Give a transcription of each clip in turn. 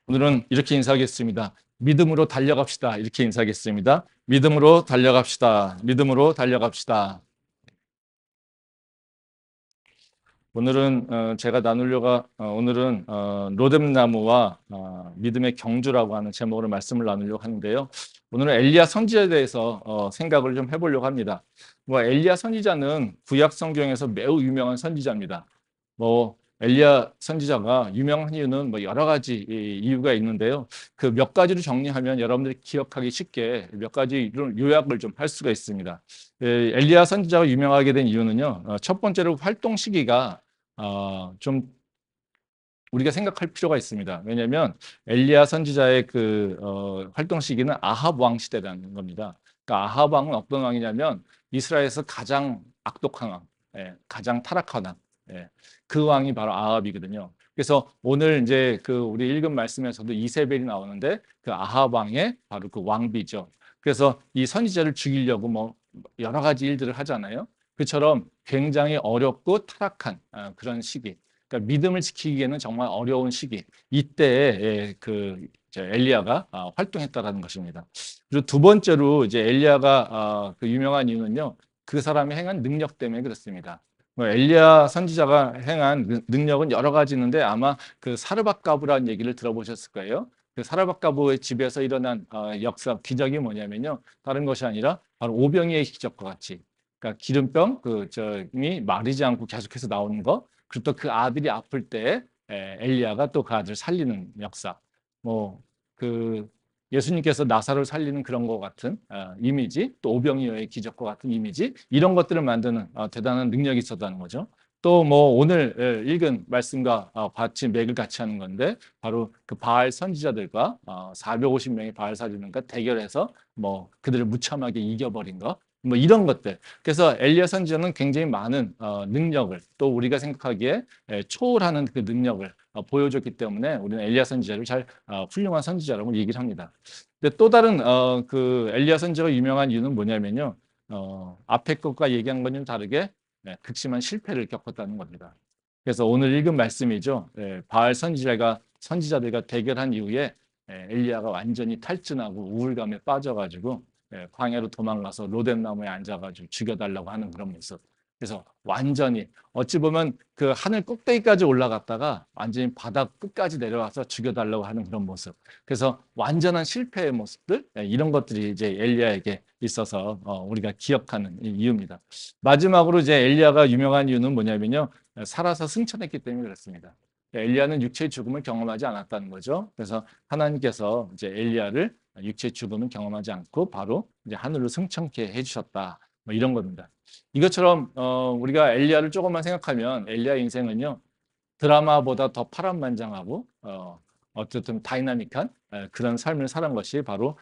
오늘은 이렇게 인사하겠습니다. 믿음으로 달려갑시다. 이렇게 인사하겠습니다. 믿음으로 달려갑시다. 믿음으로 달려갑시다. 오늘은 제가 나누려고 오늘은 로뎀나무와 믿음의 경주라고 하는 제목으로 말씀을 나누려고 하는데요. 오늘은 엘리야 선지자에 대해서 생각을 좀 해보려고 합니다. 뭐 엘리야 선지자는 구약 성경에서 매우 유명한 선지자입니다. 뭐 엘리야 선지자가 유명한 이유는 뭐 여러 가지 이유가 있는데요. 그 몇 가지로 정리하면 여러분들이 기억하기 쉽게 몇 가지 요약을 좀 할 수가 있습니다. 엘리야 선지자가 유명하게 된 이유는요. 첫 번째로 활동 시기가 좀 우리가 생각할 필요가 있습니다. 왜냐하면 엘리야 선지자의 그 활동 시기는 아합 왕 시대라는 겁니다. 그러니까 아합 왕은 어떤 왕이냐면 이스라엘에서 가장 악독한 왕, 가장 타락한 왕, 그 왕이 바로 아합이거든요. 그래서 오늘 이제 그 우리 읽은 말씀에서도 이세벨이 나오는데 그 아합 왕의 바로 그 왕비죠. 그래서 이 선지자를 죽이려고 뭐 여러 가지 일들을 하잖아요. 그처럼 굉장히 어렵고 타락한 그런 시기. 그러니까 믿음을 지키기에는 정말 어려운 시기. 이때에 그 엘리야가 활동했다라는 것입니다. 그리고 두 번째로 이제 엘리야가 그 유명한 이유는요. 그 사람이 행한 능력 때문에 그렇습니다. 뭐 엘리야 선지자가 행한 능력은 여러 가지 있는데 아마 그 사르밧가브라는 얘기를 들어보셨을 거예요. 그 사르밧가브의 집에서 일어난 역사 기적이 뭐냐면요. 다른 것이 아니라 바로 오병이의 기적과 같이 그러니까 기름병 그 점이 마르지 않고 계속해서 나오는 거. 그리고 또 그 아들이 아플 때 엘리야가 또 그 아들 살리는 역사. 뭐 그 예수님께서 나사로를 살리는 그런 것 같은 이미지, 또 오병이어의 기적과 같은 이미지, 이런 것들을 만드는 대단한 능력이 있었다는 거죠. 또 뭐 오늘 읽은 말씀과 같이 맥을 같이 하는 건데 바로 그 바알 선지자들과 450명의 바알 사진과 대결해서 뭐 그들을 무참하게 이겨버린 거, 뭐 이런 것들. 그래서 엘리야 선지자는 굉장히 많은 능력을 또 우리가 생각하기에 초월하는 그 능력을 보여줬기 때문에 우리는 엘리야 선지자를 잘 훌륭한 선지자라고 얘기를 합니다. 근데 또 다른 그 엘리야 선지자가 유명한 이유는 뭐냐면요. 앞에 것과 얘기한 거는 다르게 극심한 실패를 겪었다는 겁니다. 그래서 오늘 읽은 말씀이죠. 바알 선지자들과 대결한 이후에 엘리야가 완전히 탈진하고 우울감에 빠져가지고 광야로 도망가서 로뎀나무에 앉아가지고 죽여달라고 하는 그런 모습. 그래서 완전히 어찌 보면 그 하늘 꼭대기까지 올라갔다가 완전히 바닥 끝까지 내려와서 죽여달라고 하는 그런 모습. 그래서 완전한 실패의 모습들 이런 것들이 이제 엘리야에게 있어서 우리가 기억하는 이유입니다. 마지막으로 이제 엘리야가 유명한 이유는 뭐냐면요. 살아서 승천했기 때문에 그렇습니다. 엘리야는 육체의 죽음을 경험하지 않았다는 거죠. 그래서 하나님께서 이제 엘리야를 육체의 죽음을 경험하지 않고 바로 이제 하늘로 승천케 해주셨다. 뭐 이런 겁니다. 이것처럼 우리가 엘리야를 조금만 생각하면 엘리야 인생은요 드라마보다 더 파란만장하고 어쨌든 다이나믹한 그런 삶을 살은 것이 바로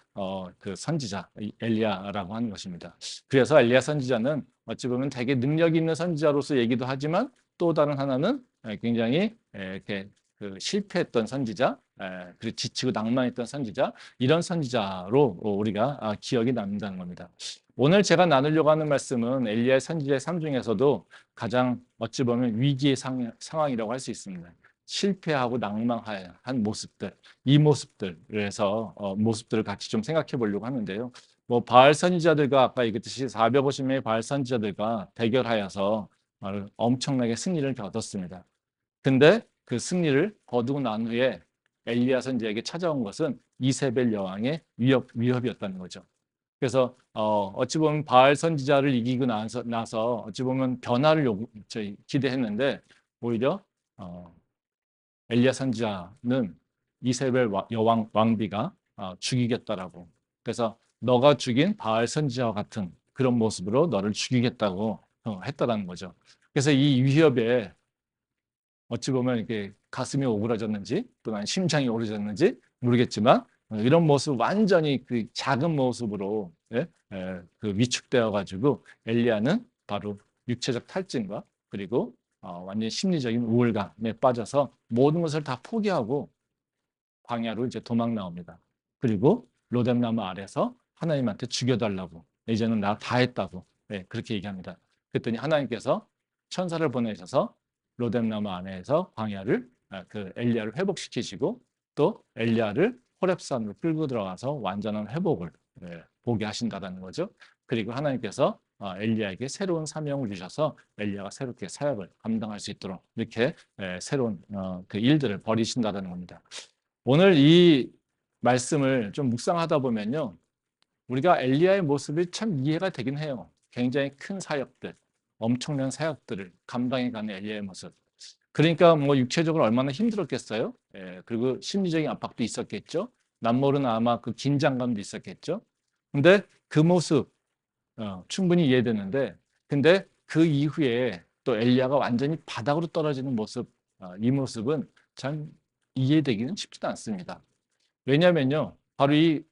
그 선지자 엘리야라고 하는 것입니다. 그래서 엘리야 선지자는 어찌 보면 되게 능력 있는 선지자로서 얘기도 하지만 또 다른 하나는 굉장히 이렇게 그 실패했던 선지자, 그리고 지치고 낭만했던 선지자 이런 선지자로 우리가 기억이 남는다는 겁니다. 오늘 제가 나누려고 하는 말씀은 엘리야의 선지자의 삶 중에서도 가장 어찌 보면 위기의 상황이라고 할 수 있습니다. 실패하고 낭망한 모습들, 이 모습들에서 모습들을 같이 좀 생각해 보려고 하는데요. 뭐 바알 선지자들과 아까 얘기했듯이 450명의 바알 선지자들과 대결하여서 엄청나게 승리를 얻었습니다. 근데 그 승리를 거두고 난 후에 엘리야 선지자에게 찾아온 것은 이세벨 여왕의 위협이었다는 거죠. 그래서 어찌 보면 바알 선지자를 이기고 나서 어찌 보면 변화를 기대했는데 오히려 엘리야 선지자는 이세벨 여왕 왕비가 죽이겠다라고 그래서 너가 죽인 바알 선지자와 같은 그런 모습으로 너를 죽이겠다고 했다라는 거죠. 그래서 이 위협에 어찌 보면 이렇게 가슴이 오그라졌는지 또는 심장이 오그라졌는지 모르겠지만 이런 모습 완전히 그 작은 모습으로 그 위축되어 가지고 엘리야는 바로 육체적 탈진과 그리고 완전히 심리적인 우울감에 빠져서 모든 것을 다 포기하고 광야로 이제 도망 나옵니다. 그리고 로뎀나무 아래서 하나님한테 죽여달라고 이제는 나 다 했다고 그렇게 얘기합니다. 그랬더니 하나님께서 천사를 보내셔서 로뎀나무 안에서 광야를 그 엘리야를 회복시키시고 또 엘리야를 호렙산으로 끌고 들어가서 완전한 회복을 보게 하신다는 거죠. 그리고 하나님께서 엘리야에게 새로운 사명을 주셔서 엘리야가 새롭게 사역을 감당할 수 있도록 이렇게 새로운 그 일들을 벌이신다는 겁니다. 오늘 이 말씀을 좀 묵상하다 보면요, 우리가 엘리야의 모습이 참 이해가 되긴 해요. 굉장히 큰 사역들, 엄청난 사역들을 감당해가는 엘리야의 모습. 그러니까 뭐 육체적으로 얼마나 힘들었겠어요. 그리고 심리적인 압박도 있었겠죠. 남모르는 아마 그 긴장감도 있었겠죠. 근데 그 모습 충분히 이해되는데, 근데 그 이후에 또 엘리야가 완전히 바닥으로 떨어지는 모습, 이 모습은 참 이해되기는 쉽지도 않습니다. 왜냐면요, 바로 이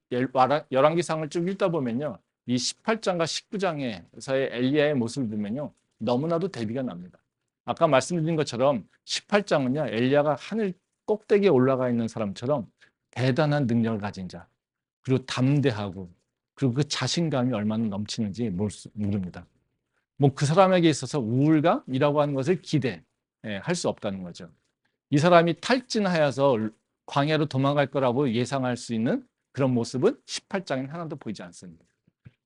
열왕기상을 쭉 읽다 보면요, 이 18장과 19장에서의 엘리야의 모습을 보면요, 너무나도 대비가 납니다. 아까 말씀드린 것처럼 18장은요, 엘리야가 하늘 꼭대기에 올라가 있는 사람처럼 대단한 능력을 가진 자, 그리고 담대하고, 그리고 그 자신감이 얼마나 넘치는지 모릅니다. 뭐 그 사람에게 있어서 우울감이라고 하는 것을 기대할 수 없다는 거죠. 이 사람이 탈진하여서 광야로 도망갈 거라고 예상할 수 있는 그런 모습은 18장에는 하나도 보이지 않습니다.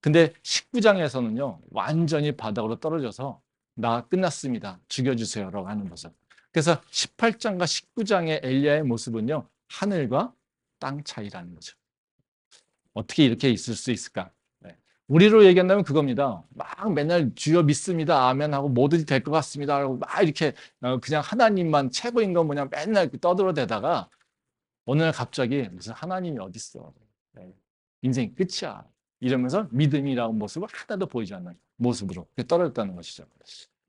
근데 19장에서는요, 완전히 바닥으로 떨어져서 나 끝났습니다. 죽여주세요라고 하는 모습. 그래서 18장과 19장의 엘리야의 모습은요, 하늘과 땅 차이라는 거죠. 어떻게 이렇게 있을 수 있을까? 우리로 얘기한다면 그겁니다. 막 맨날 주여 믿습니다. 아멘 하고 뭐든지 될 것 같습니다. 하고 막 이렇게 그냥 하나님만 최고인 건 뭐냐 맨날 떠들어대다가 어느 날 갑자기 무슨 하나님이 어딨어. 인생 끝이야. 이러면서 믿음이라는 모습을 하나도 보이지 않는 모습으로 떨어졌다는 것이죠.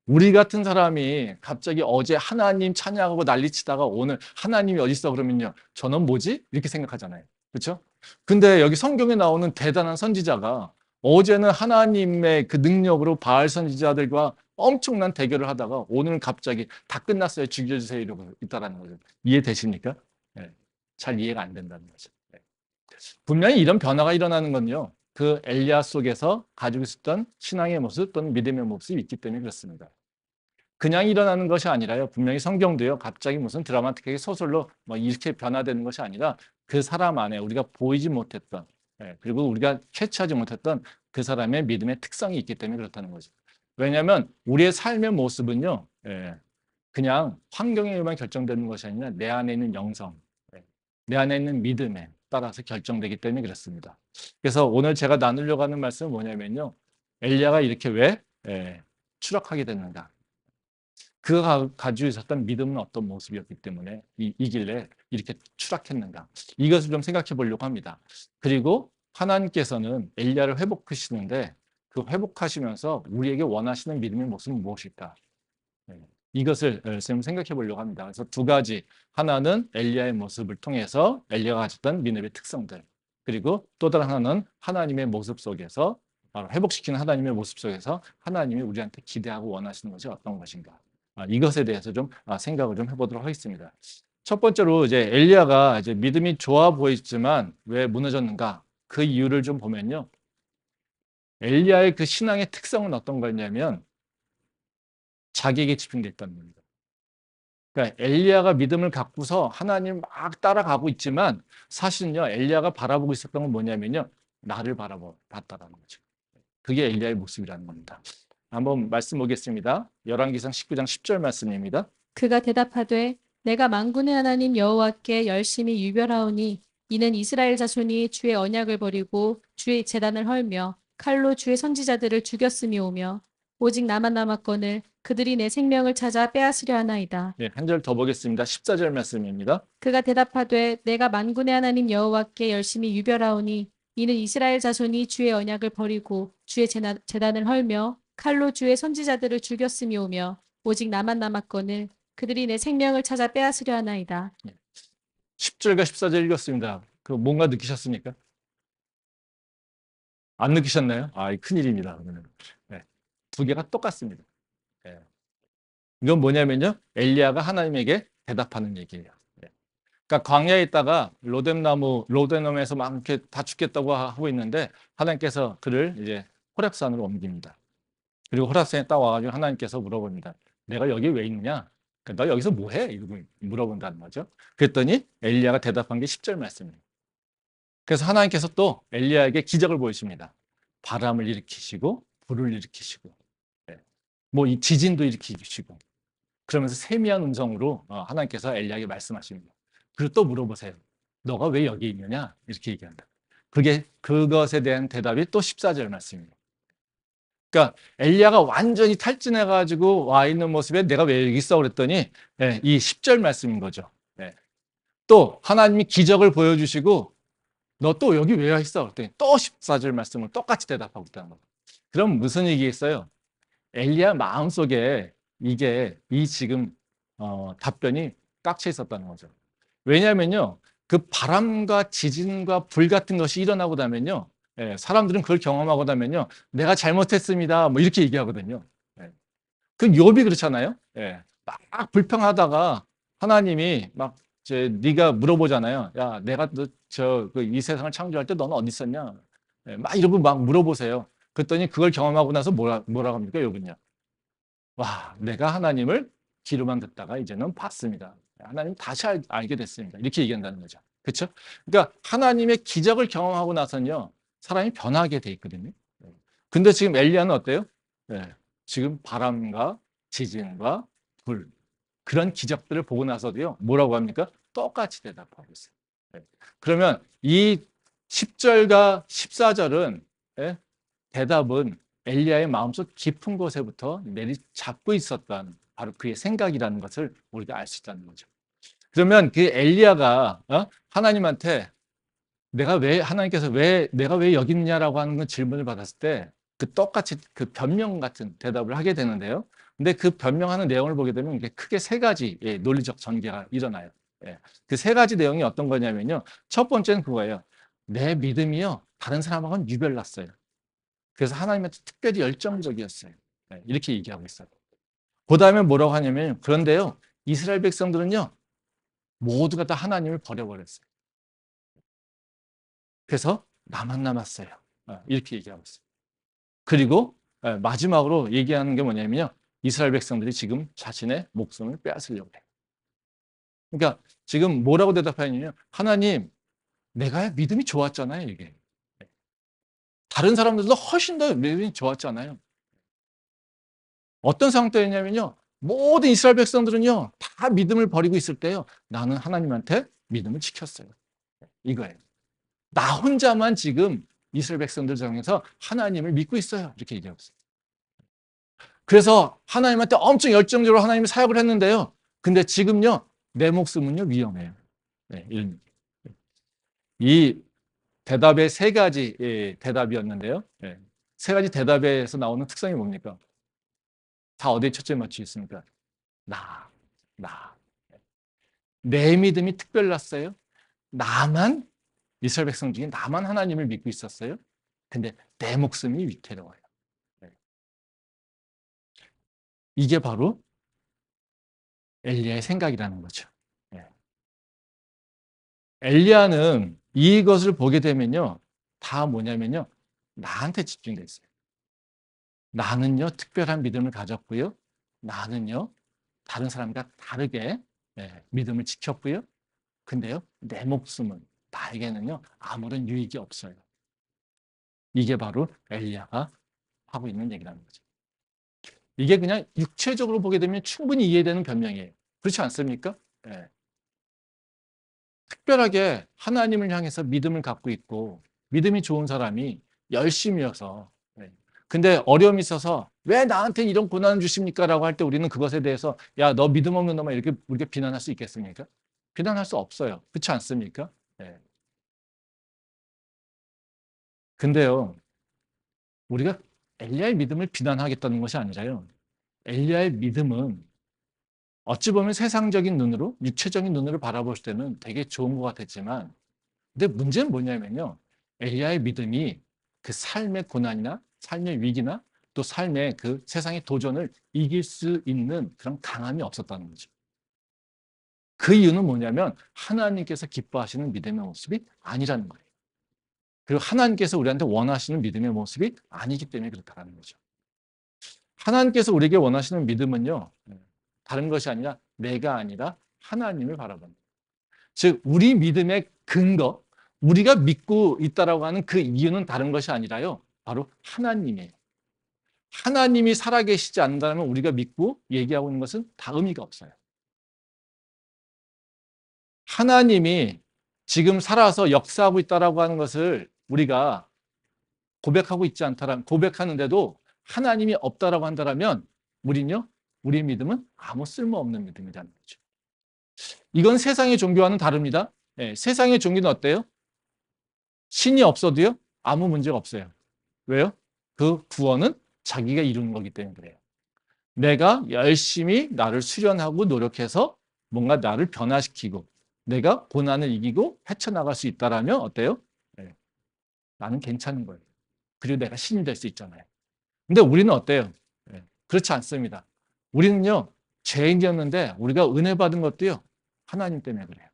우리 같은 사람이 갑자기 어제 하나님 찬양하고 난리치다가 오늘 하나님이 어딨어 그러면요. 저는 뭐지? 이렇게 생각하잖아요. 그렇죠? 근데 여기 성경에 나오는 대단한 선지자가 어제는 하나님의 그 능력으로 바알 선지자들과 엄청난 대결을 하다가 오늘은 갑자기 다 끝났어요. 죽여주세요. 이러고 있다라는 거죠. 이해되십니까? 네. 잘 이해가 안 된다는 거죠. 네. 분명히 이런 변화가 일어나는 건요. 그 엘리야 속에서 가지고 있었던 신앙의 모습 또는 믿음의 모습이 있기 때문에 그렇습니다. 그냥 일어나는 것이 아니라요. 분명히 성경도요. 갑자기 무슨 드라마틱하게 소설로 뭐 이렇게 변화되는 것이 아니라 그 사람 안에 우리가 보이지 못했던 그리고 우리가 캐치하지 못했던 그 사람의 믿음의 특성이 있기 때문에 그렇다는 거죠. 왜냐하면 우리의 삶의 모습은요. 그냥 환경에 의해만 결정되는 것이 아니라 내 안에 있는 영성, 내 안에 있는 믿음에 따라서 결정되기 때문에 그렇습니다. 그래서 오늘 제가 나누려고 하는 말씀은 뭐냐면요. 엘리야가 이렇게 왜 추락하게 됐는가. 그가 가지고 있었던 믿음은 어떤 모습이었기 때문에 이길래 이렇게 추락했는가. 이것을 좀 생각해 보려고 합니다. 그리고 하나님께서는 엘리야를 회복하시는데 그 회복하시면서 우리에게 원하시는 믿음의 모습은 무엇일까? 이것을 좀 생각해 보려고 합니다. 그래서 두 가지. 하나는 엘리야의 모습을 통해서 엘리야가 가졌던 믿음의 특성들. 그리고 또 다른 하나는 하나님의 모습 속에서 바로 회복시키는 하나님의 모습 속에서 하나님이 우리한테 기대하고 원하시는 것이 어떤 것인가. 이것에 대해서 좀 생각을 좀 해보도록 하겠습니다. 첫 번째로 이제 엘리야가 이제 믿음이 좋아 보이지만 왜 무너졌는가? 그 이유를 좀 보면요. 엘리야의 그 신앙의 특성은 어떤 거였냐면 자기에게 집중돼 있다는 겁니다. 그러니까 엘리야가 믿음을 갖고서 하나님 막 따라가고 있지만 사실은요 엘리야가 바라보고 있었던 건 뭐냐면요 나를 봤다라는 거죠. 그게 엘리야의 모습이라는 겁니다. 한번 말씀 보겠습니다. 열왕기상 19장 10절 말씀입니다. 그가 대답하되 내가 만군의 하나님 여호와께 열심히 유별하오니 이는 이스라엘 자손이 주의 언약을 버리고 주의 제단을 헐며 칼로 주의 선지자들을 죽였음이오며 오직 나만 남았거늘 그들이 내 생명을 찾아 빼앗으려 하나이다. 한 절 더 보겠습니다. 14절 말씀입니다. 그가 대답하되 내가 만군의 하나님 여호와께 열심히 유별하오니 이는 이스라엘 자손이 주의 언약을 버리고 주의 제단을 헐며 칼로 주의 선지자들을 죽였음이오며 오직 나만 남았거늘 그들이 내 생명을 찾아 빼앗으려 하나이다. 10절과 14절 읽었습니다. 그 뭔가 느끼셨습니까? 안 느끼셨나요? 큰일입니다. 두 개가 똑같습니다. 이건 뭐냐면요. 엘리야가 하나님에게 대답하는 얘기예요. 그러니까 광야에 있다가 로뎀나무에서 막 이렇게 다 죽겠다고 하고 있는데 하나님께서 그를 이제 호렙산으로 옮깁니다. 그리고 호렙산에 딱 와가지고 하나님께서 물어봅니다. 내가 여기 왜 있느냐? 그러니까 너 여기서 뭐 해? 이러고 물어본다는 거죠. 그랬더니 엘리야가 대답한 게 10절 말씀이에요. 그래서 하나님께서 또 엘리야에게 기적을 보이십니다. 바람을 일으키시고 불을 일으키시고 뭐 이 지진도 일으키시고 그러면서 세미한 음성으로 하나님께서 엘리야에게 말씀하십니다. 그리고 또 물어보세요. 너가 왜 여기 있느냐? 이렇게 얘기한다. 그것에 대한 대답이 또 14절 말씀입니다. 그러니까 엘리야가 완전히 탈진해가지고 와 있는 모습에 내가 왜 여기 있어 그랬더니 이 10절 말씀인 거죠. 또 하나님이 기적을 보여주시고 너 또 여기 왜 와 있어 그랬더니 또 14절 말씀을 똑같이 대답하고 있다는 거예요. 그럼 무슨 얘기겠어요? 엘리야 마음속에 이 지금 답변이 깍쳐 있었다는 거죠. 왜냐하면요, 그 바람과 지진과 불 같은 것이 일어나고 나면요, 사람들은 그걸 경험하고 나면요, 내가 잘못했습니다, 뭐 이렇게 얘기하거든요. 그 욥이 그렇잖아요. 막 불평하다가 하나님이 막 네가 물어보잖아요. 야, 내가 이 세상을 창조할 때 너는 어디 있었냐? 막 이러고 막 물어보세요. 그랬더니 그걸 경험하고 나서 뭐라고 합니까? 욥은요. 와, 내가 하나님을 귀로만 듣다가 이제는 봤습니다. 하나님 다시 알게 됐습니다. 이렇게 얘기한다는 거죠. 그렇죠? 그러니까 하나님의 기적을 경험하고 나서는요, 사람이 변하게 돼 있거든요. 근데 지금 엘리야는 어때요? 지금 바람과 지진과 불 그런 기적들을 보고 나서도요, 뭐라고 합니까? 똑같이 대답하고 있어요. 그러면 이 10절과 14절은 대답은 엘리야의 마음속 깊은 곳에부터 내리잡고 있었던 바로 그의 생각이라는 것을 우리가 알 수 있다는 거죠. 그러면 그 엘리야가 하나님한테 하나님께서 내가 왜 여기 있느냐라고 하는 그 질문을 받았을 때 그 똑같이 그 변명 같은 대답을 하게 되는데요. 근데 그 변명하는 내용을 보게 되면 이게 크게 세 가지 논리적 전개가 일어나요. 그 세 가지 내용이 어떤 거냐면요. 첫 번째는 그거예요. 내 믿음이요. 다른 사람하고는 유별났어요. 그래서 하나님한테 특별히 열정적이었어요. 이렇게 얘기하고 있어요. 그 다음에 뭐라고 하냐면, 그런데요, 이스라엘 백성들은요, 모두가 다 하나님을 버려버렸어요. 그래서 나만 남았어요. 이렇게 얘기하고 있어요. 그리고 마지막으로 얘기하는 게 뭐냐면요, 이스라엘 백성들이 지금 자신의 목숨을 빼앗으려고 해요. 그러니까 지금 뭐라고 대답하냐면, 하나님, 내가 믿음이 좋았잖아요, 이게. 다른 사람들도 훨씬 더 믿음이 좋았잖아요. 어떤 상태였냐면요. 모든 이스라엘 백성들은요. 다 믿음을 버리고 있을 때요. 나는 하나님한테 믿음을 지켰어요. 이거예요. 나 혼자만 지금 이스라엘 백성들 중에서 하나님을 믿고 있어요. 이렇게 얘기하고 있어요. 그래서 하나님한테 엄청 열정적으로 하나님을 사역을 했는데요. 근데 지금요. 내 목숨은요. 위험해요. 이 대답의 세 가지 대답이었는데요. 세 가지 대답에서 나오는 특성이 뭡니까? 다 어디에 초점을 맞추고 있습니까? 나. 내 믿음이 특별났어요. 나만 이스라엘 백성 중에 나만 하나님을 믿고 있었어요. 근데 내 목숨이 위태로워요. 이게 바로 엘리야의 생각이라는 거죠. 엘리야는 이것을 보게 되면요. 다 뭐냐면요. 나한테 집중돼 있어요. 나는요. 특별한 믿음을 가졌고요. 나는요. 다른 사람과 다르게 믿음을 지켰고요. 근데요. 내 목숨은 나에게는요. 아무런 유익이 없어요. 이게 바로 엘리야가 하고 있는 얘기라는 거죠. 이게 그냥 육체적으로 보게 되면 충분히 이해되는 변명이에요. 그렇지 않습니까? 특별하게 하나님을 향해서 믿음을 갖고 있고 믿음이 좋은 사람이 열심이어서 근데 어려움이 있어서 왜 나한테 이런 고난을 주십니까? 라고 할 때 우리는 그것에 대해서 야, 너 믿음 없는 놈아 이렇게 우리가 비난할 수 있겠습니까? 비난할 수 없어요. 그렇지 않습니까? 근데요. 우리가 엘리야의 믿음을 비난하겠다는 것이 아니라요. 엘리야의 믿음은 어찌 보면 세상적인 눈으로, 육체적인 눈으로 바라볼 때는 되게 좋은 것 같았지만, 근데 문제는 뭐냐면요. 엘리야의 믿음이 그 삶의 고난이나 삶의 위기나 또 삶의 그 세상의 도전을 이길 수 있는 그런 강함이 없었다는 거죠. 그 이유는 뭐냐면 하나님께서 기뻐하시는 믿음의 모습이 아니라는 거예요. 그리고 하나님께서 우리한테 원하시는 믿음의 모습이 아니기 때문에 그렇다는 거죠. 하나님께서 우리에게 원하시는 믿음은요, 다른 것이 아니라 내가 아니라 하나님을 바라본다. 즉 우리 믿음의 근거, 우리가 믿고 있다라고 하는 그 이유는 다른 것이 아니라요. 바로 하나님이에요. 하나님이 살아계시지 않는다면 우리가 믿고 얘기하고 있는 것은 다 의미가 없어요. 하나님이 지금 살아서 역사하고 있다라고 하는 것을 우리가 고백하고 있지 않다라면, 고백하는데도 하나님이 없다라고 한다면 우리는요, 우리의 믿음은 아무 쓸모없는 믿음이라는 거죠. 이건 세상의 종교와는 다릅니다. 예, 세상의 종교는 어때요? 신이 없어도요, 아무 문제가 없어요. 왜요? 그 구원은 자기가 이루는 거기 때문에 그래요. 내가 열심히 나를 수련하고 노력해서 뭔가 나를 변화시키고 내가 고난을 이기고 헤쳐나갈 수 있다라면 어때요? 네. 나는 괜찮은 거예요. 그리고 내가 신이 될 수 있잖아요. 근데 우리는 어때요? 네. 그렇지 않습니다. 우리는요, 죄인이었는데 우리가 은혜 받은 것도요, 하나님 때문에 그래요.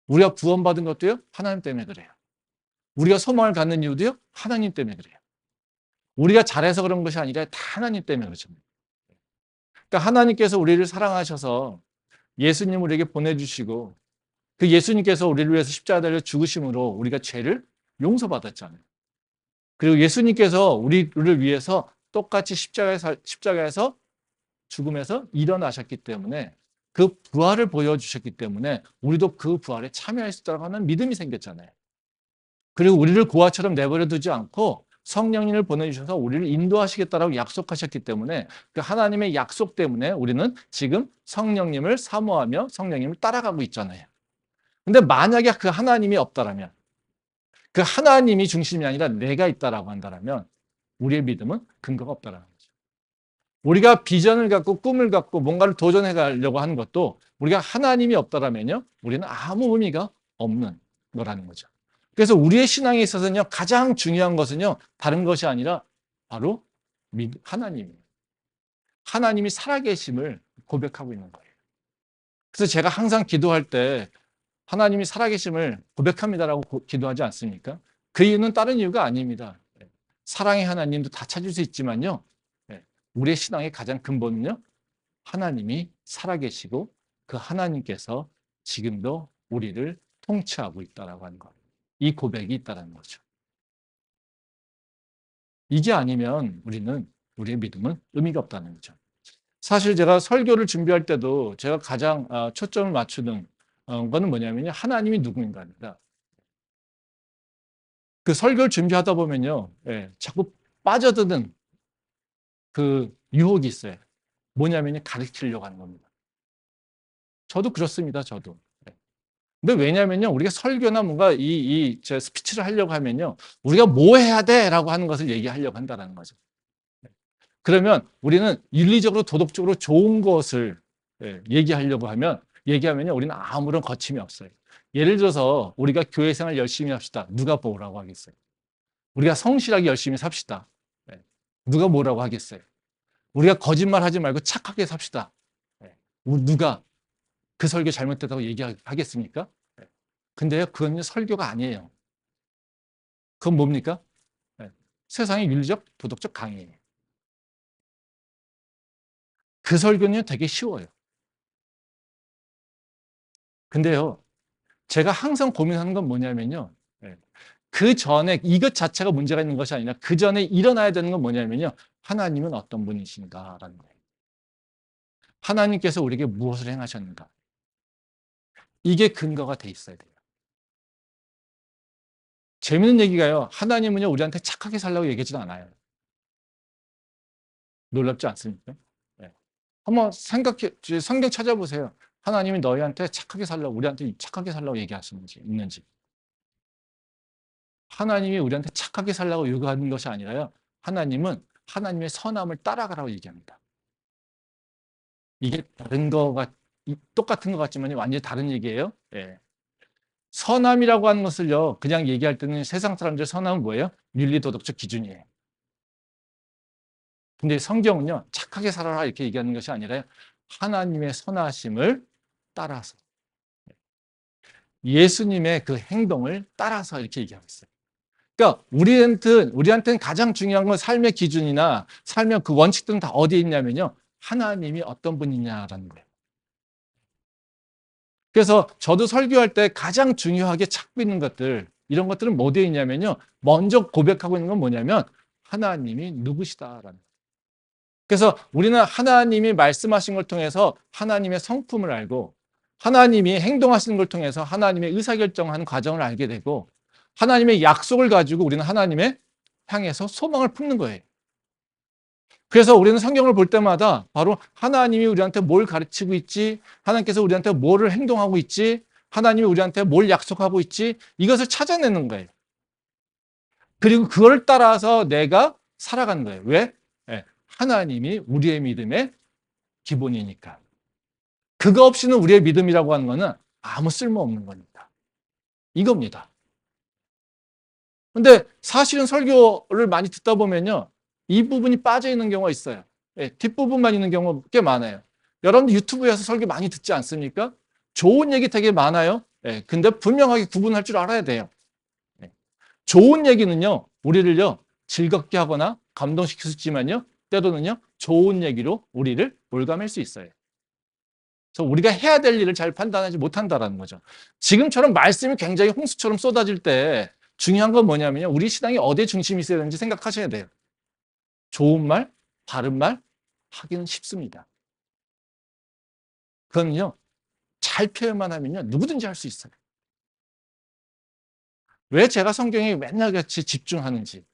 우리가 구원받은 것도요, 하나님 때문에 그래요. 우리가 소망을 갖는 이유도요, 하나님 때문에 그래요. 우리가 잘해서 그런 것이 아니라 다 하나님 때문에 그렇죠. 그러니까 하나님께서 우리를 사랑하셔서 예수님을 우리에게 보내주시고 그 예수님께서 우리를 위해서 십자가 달려 죽으심으로 우리가 죄를 용서받았잖아요. 그리고 예수님께서 우리를 위해서 똑같이 십자가에서 죽음에서 일어나셨기 때문에 그 부활을 보여주셨기 때문에 우리도 그 부활에 참여할 수 있다고 하는 믿음이 생겼잖아요. 그리고 우리를 고아처럼 내버려 두지 않고 성령님을 보내주셔서 우리를 인도하시겠다라고 약속하셨기 때문에 그 하나님의 약속 때문에 우리는 지금 성령님을 사모하며 성령님을 따라가고 있잖아요. 근데 만약에 그 하나님이 없다라면, 그 하나님이 중심이 아니라 내가 있다라고 한다면 우리의 믿음은 근거가 없다라는 거죠. 우리가 비전을 갖고 꿈을 갖고 뭔가를 도전해 가려고 하는 것도 우리가 하나님이 없다라면요, 우리는 아무 의미가 없는 거라는 거죠. 그래서 우리의 신앙에 있어서는요, 가장 중요한 것은요, 다른 것이 아니라 바로 하나님이에요. 하나님이 살아계심을 고백하고 있는 거예요. 그래서 제가 항상 기도할 때 하나님이 살아계심을 고백합니다라고 기도하지 않습니까? 그 이유는 다른 이유가 아닙니다. 사랑의 하나님도 다 찾을 수 있지만요, 우리의 신앙의 가장 근본은요, 하나님이 살아계시고 그 하나님께서 지금도 우리를 통치하고 있다라고 하는 것. 이 고백이 있다는 거죠. 이게 아니면 우리의 믿음은 의미가 없다는 거죠. 사실 제가 설교를 준비할 때도 제가 가장 초점을 맞추는 거는 뭐냐면요, 하나님이 누구인가입니다. 그 설교를 준비하다 보면요, 자꾸 빠져드는 그 유혹이 있어요. 뭐냐면요, 가르치려고 하는 겁니다. 저도 그렇습니다, 저도. 근데 왜냐면요, 우리가 설교나 뭔가 제 스피치를 하려고 하면요, 우리가 뭐 해야 돼? 라고 하는 것을 얘기하려고 한다는 거죠. 그러면 우리는 윤리적으로 도덕적으로 좋은 것을 얘기하면요, 우리는 아무런 거침이 없어요. 예를 들어서 우리가 교회 생활 열심히 합시다. 누가 뭐라고 하겠어요? 우리가 성실하게 열심히 삽시다. 누가 뭐라고 하겠어요? 우리가 거짓말 하지 말고 착하게 삽시다. 누가 그 설교 잘못됐다고 얘기하겠습니까? 근데요, 그건 설교가 아니에요. 그건 뭡니까? 세상의 윤리적, 도덕적 강의예요. 그 설교는 되게 쉬워요. 근데요, 제가 항상 고민하는 건 뭐냐면요, 그 전에 이것 자체가 문제가 있는 것이 아니라 그 전에 일어나야 되는 건 뭐냐면요, 하나님은 어떤 분이신가라는 거예요. 하나님께서 우리에게 무엇을 행하셨는가? 이게 근거가 돼 있어야 돼요. 재밌는 얘기가요, 하나님은요, 우리한테 착하게 살라고 얘기하지도 않아요. 놀랍지 않습니까? 한번 성경 찾아보세요. 하나님이 너희한테 착하게 살라고, 우리한테 착하게 살라고 얘기하시는지, 있는지. 하나님이 우리한테 착하게 살라고 요구하는 것이 아니라요, 하나님은 하나님의 선함을 따라가라고 얘기합니다. 이게 다른 거가, 똑같은 것 같지만 완전히 다른 얘기예요. 선함이라고 하는 것을요, 그냥 얘기할 때는 세상 사람들 선함은 뭐예요? 윤리 도덕적 기준이에요. 근데 성경은요, 착하게 살아라 이렇게 얘기하는 것이 아니라 하나님의 선하심을 따라서, 예수님의 그 행동을 따라서 이렇게 얘기하고 있어요. 그러니까 우리한테는 가장 중요한 건 삶의 기준이나 삶의 그 원칙들은 다 어디에 있냐면요, 하나님이 어떤 분이냐라는 거예요. 그래서 저도 설교할 때 가장 중요하게 찾고 있는 것들, 이런 것들은 뭐 되어 있냐면요. 먼저 고백하고 있는 건 뭐냐면 하나님이 누구시다라는. 그래서 우리는 하나님이 말씀하신 걸 통해서 하나님의 성품을 알고, 하나님이 행동하시는 걸 통해서 하나님의 의사결정하는 과정을 알게 되고, 하나님의 약속을 가지고 우리는 하나님의 향해서 소망을 품는 거예요. 그래서 우리는 성경을 볼 때마다 바로 하나님이 우리한테 뭘 가르치고 있지, 하나님께서 우리한테 뭐를 행동하고 있지, 하나님이 우리한테 뭘 약속하고 있지, 이것을 찾아내는 거예요. 그리고 그걸 따라서 내가 살아가는 거예요. 왜? 예, 하나님이 우리의 믿음의 기본이니까. 그거 없이는 우리의 믿음이라고 하는 거는 아무 쓸모없는 겁니다. 이겁니다. 근데 사실은 설교를 많이 듣다 보면요, 이 부분이 빠져 있는 경우가 있어요. 예, 뒷부분만 있는 경우가 꽤 많아요. 여러분들 유튜브에서 설교 많이 듣지 않습니까? 좋은 얘기 되게 많아요. 예, 근데 분명하게 구분할 줄 알아야 돼요. 예, 좋은 얘기는요, 우리를요, 즐겁게 하거나 감동시킬 수 있지만요, 때로는요, 좋은 얘기로 우리를 올가맬 수 있어요. 그래서 우리가 해야 될 일을 잘 판단하지 못한다는 거죠. 지금처럼 말씀이 굉장히 홍수처럼 쏟아질 때 중요한 건 뭐냐면요, 우리 신앙이 어디에 중심이 있어야 되는지 생각하셔야 돼요. 좋은 말, 바른 말 하기는 쉽습니다. 그건요, 잘 표현만 하면요, 누구든지 할 수 있어요. 왜 제가 성경에 맨날 같이 집중하는지,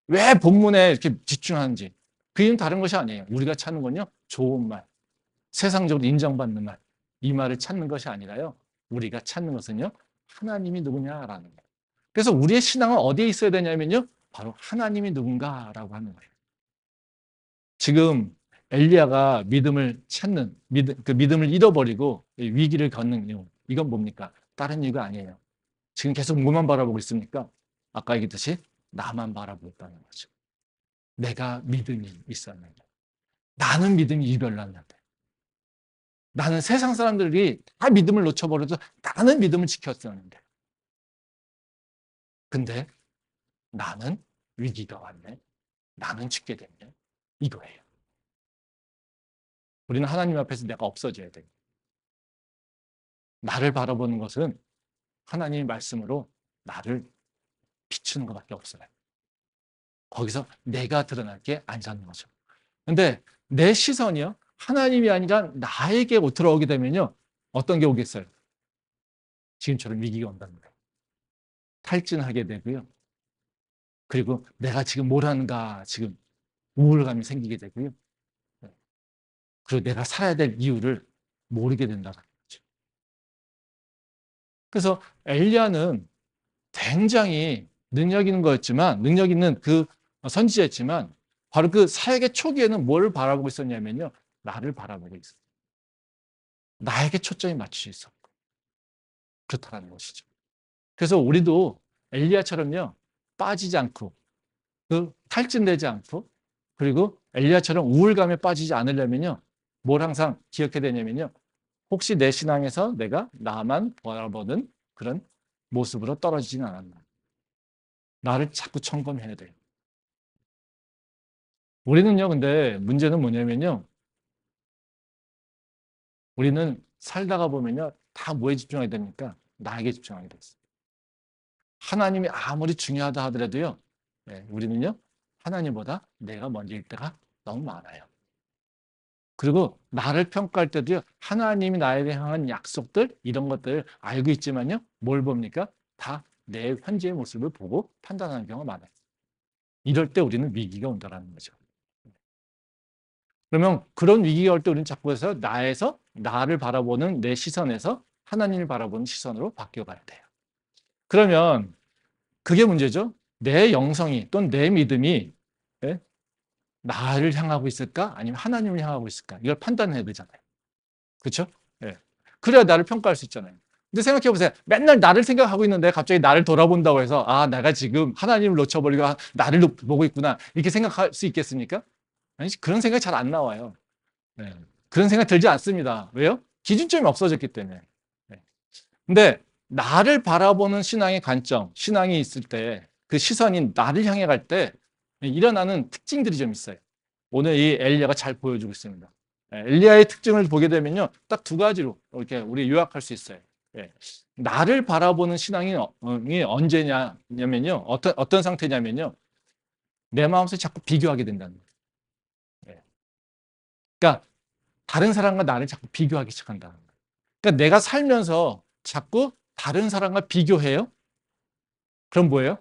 왜 본문에 이렇게 집중하는지, 그 이유는 다른 것이 아니에요. 우리가 찾는 건요, 좋은 말, 세상적으로 인정받는 말, 이 말을 찾는 것이 아니라요, 우리가 찾는 것은요, 하나님이 누구냐라는 거예요. 그래서 우리의 신앙은 어디에 있어야 되냐면요, 바로 하나님이 누군가라고 하는 거예요. 지금 엘리야가 믿음을 찾는, 그 믿음을 잃어버리고 위기를 겪는 이유, 이건 뭡니까? 다른 이유가 아니에요. 지금 계속 뭐만 바라보고 있습니까? 아까 얘기했듯이 나만 바라보고 있다는 거죠. 내가 믿음이 있었는데, 나는 믿음이 유별났는데, 나는 세상 사람들이 다 믿음을 놓쳐버려도 나는 믿음을 지켰었는데, 근데 나는 위기가 왔네, 나는 죽게 됐네, 이거예요. 우리는 하나님 앞에서 내가 없어져야 돼요. 나를 바라보는 것은 하나님의 말씀으로 나를 비추는 것밖에 없어요. 거기서 내가 드러날 게 아니라는 거죠. 근데 내 시선이요, 하나님이 아니라 나에게 들어오게 되면요, 어떤 게 오겠어요? 지금처럼 위기가 온다는 거예요. 탈진하게 되고요. 그리고 내가 지금 뭘 하는가, 지금 우울감이 생기게 되고요. 그리고 내가 살아야 될 이유를 모르게 된다는 거죠. 그래서 엘리야는 굉장히 능력 있는 거였지만, 능력 있는 그 선지자였지만, 바로 그 사역의 초기에는 뭘 바라보고 있었냐면요, 나를 바라보고 있었어요. 나에게 초점이 맞추져 있었고, 그렇다는 것이죠. 그래서 우리도 엘리야처럼요, 빠지지 않고, 그 탈진되지 않고, 그리고 엘리야처럼 우울감에 빠지지 않으려면요, 뭘 항상 기억해야 되냐면요, 혹시 내 신앙에서 내가 나만 바라보는 그런 모습으로 떨어지지는 않았나. 나를 자꾸 점검해야 돼요. 우리는요, 근데 문제는 뭐냐면요, 우리는 살다가 보면요, 다 뭐에 집중하게 됩니까? 나에게 집중하게 됐어요. 하나님이 아무리 중요하다 하더라도요, 우리는요, 하나님보다 내가 먼저일 때가 너무 많아요. 그리고 나를 평가할 때도요, 하나님이 나에 향한 약속들, 이런 것들 알고 있지만요, 뭘 봅니까? 다 내 현재의 모습을 보고 판단하는 경우가 많아요. 이럴 때 우리는 위기가 온다는 거죠. 그러면 그런 위기가 올 때 우리는 자꾸 해서 나에서 나를 바라보는 내 시선에서 하나님을 바라보는 시선으로 바뀌어가야 돼요. 그러면 그게 문제죠. 내 영성이 또는 내 믿음이, 예? 나를 향하고 있을까? 아니면 하나님을 향하고 있을까? 이걸 판단해야 되잖아요. 그렇죠? 예. 그래야 나를 평가할 수 있잖아요. 근데 생각해 보세요. 맨날 나를 생각하고 있는데 갑자기 나를 돌아본다고 해서 아, 내가 지금 하나님을 놓쳐버리고 나를 보고 있구나, 이렇게 생각할 수 있겠습니까? 아니, 그런 생각이 잘 안 나와요. 네. 그런 생각 들지 않습니다. 왜요? 기준점이 없어졌기 때문에. 네. 근데 나를 바라보는 신앙의 관점, 신앙이 있을 때, 그 시선이 나를 향해 갈 때 일어나는 특징들이 좀 있어요. 오늘 이 엘리야가 잘 보여주고 있습니다. 엘리야의 특징을 보게 되면요, 딱 두 가지로 이렇게 우리 요약할 수 있어요. 예. 나를 바라보는 신앙이 언제냐면요, 어떤 상태냐면요, 내 마음속에 자꾸 비교하게 된다는 거예요. 예. 그러니까 다른 사람과 나를 자꾸 비교하기 시작한다는 거예요. 그러니까 내가 살면서 자꾸 다른 사람과 비교해요. 그럼 뭐예요?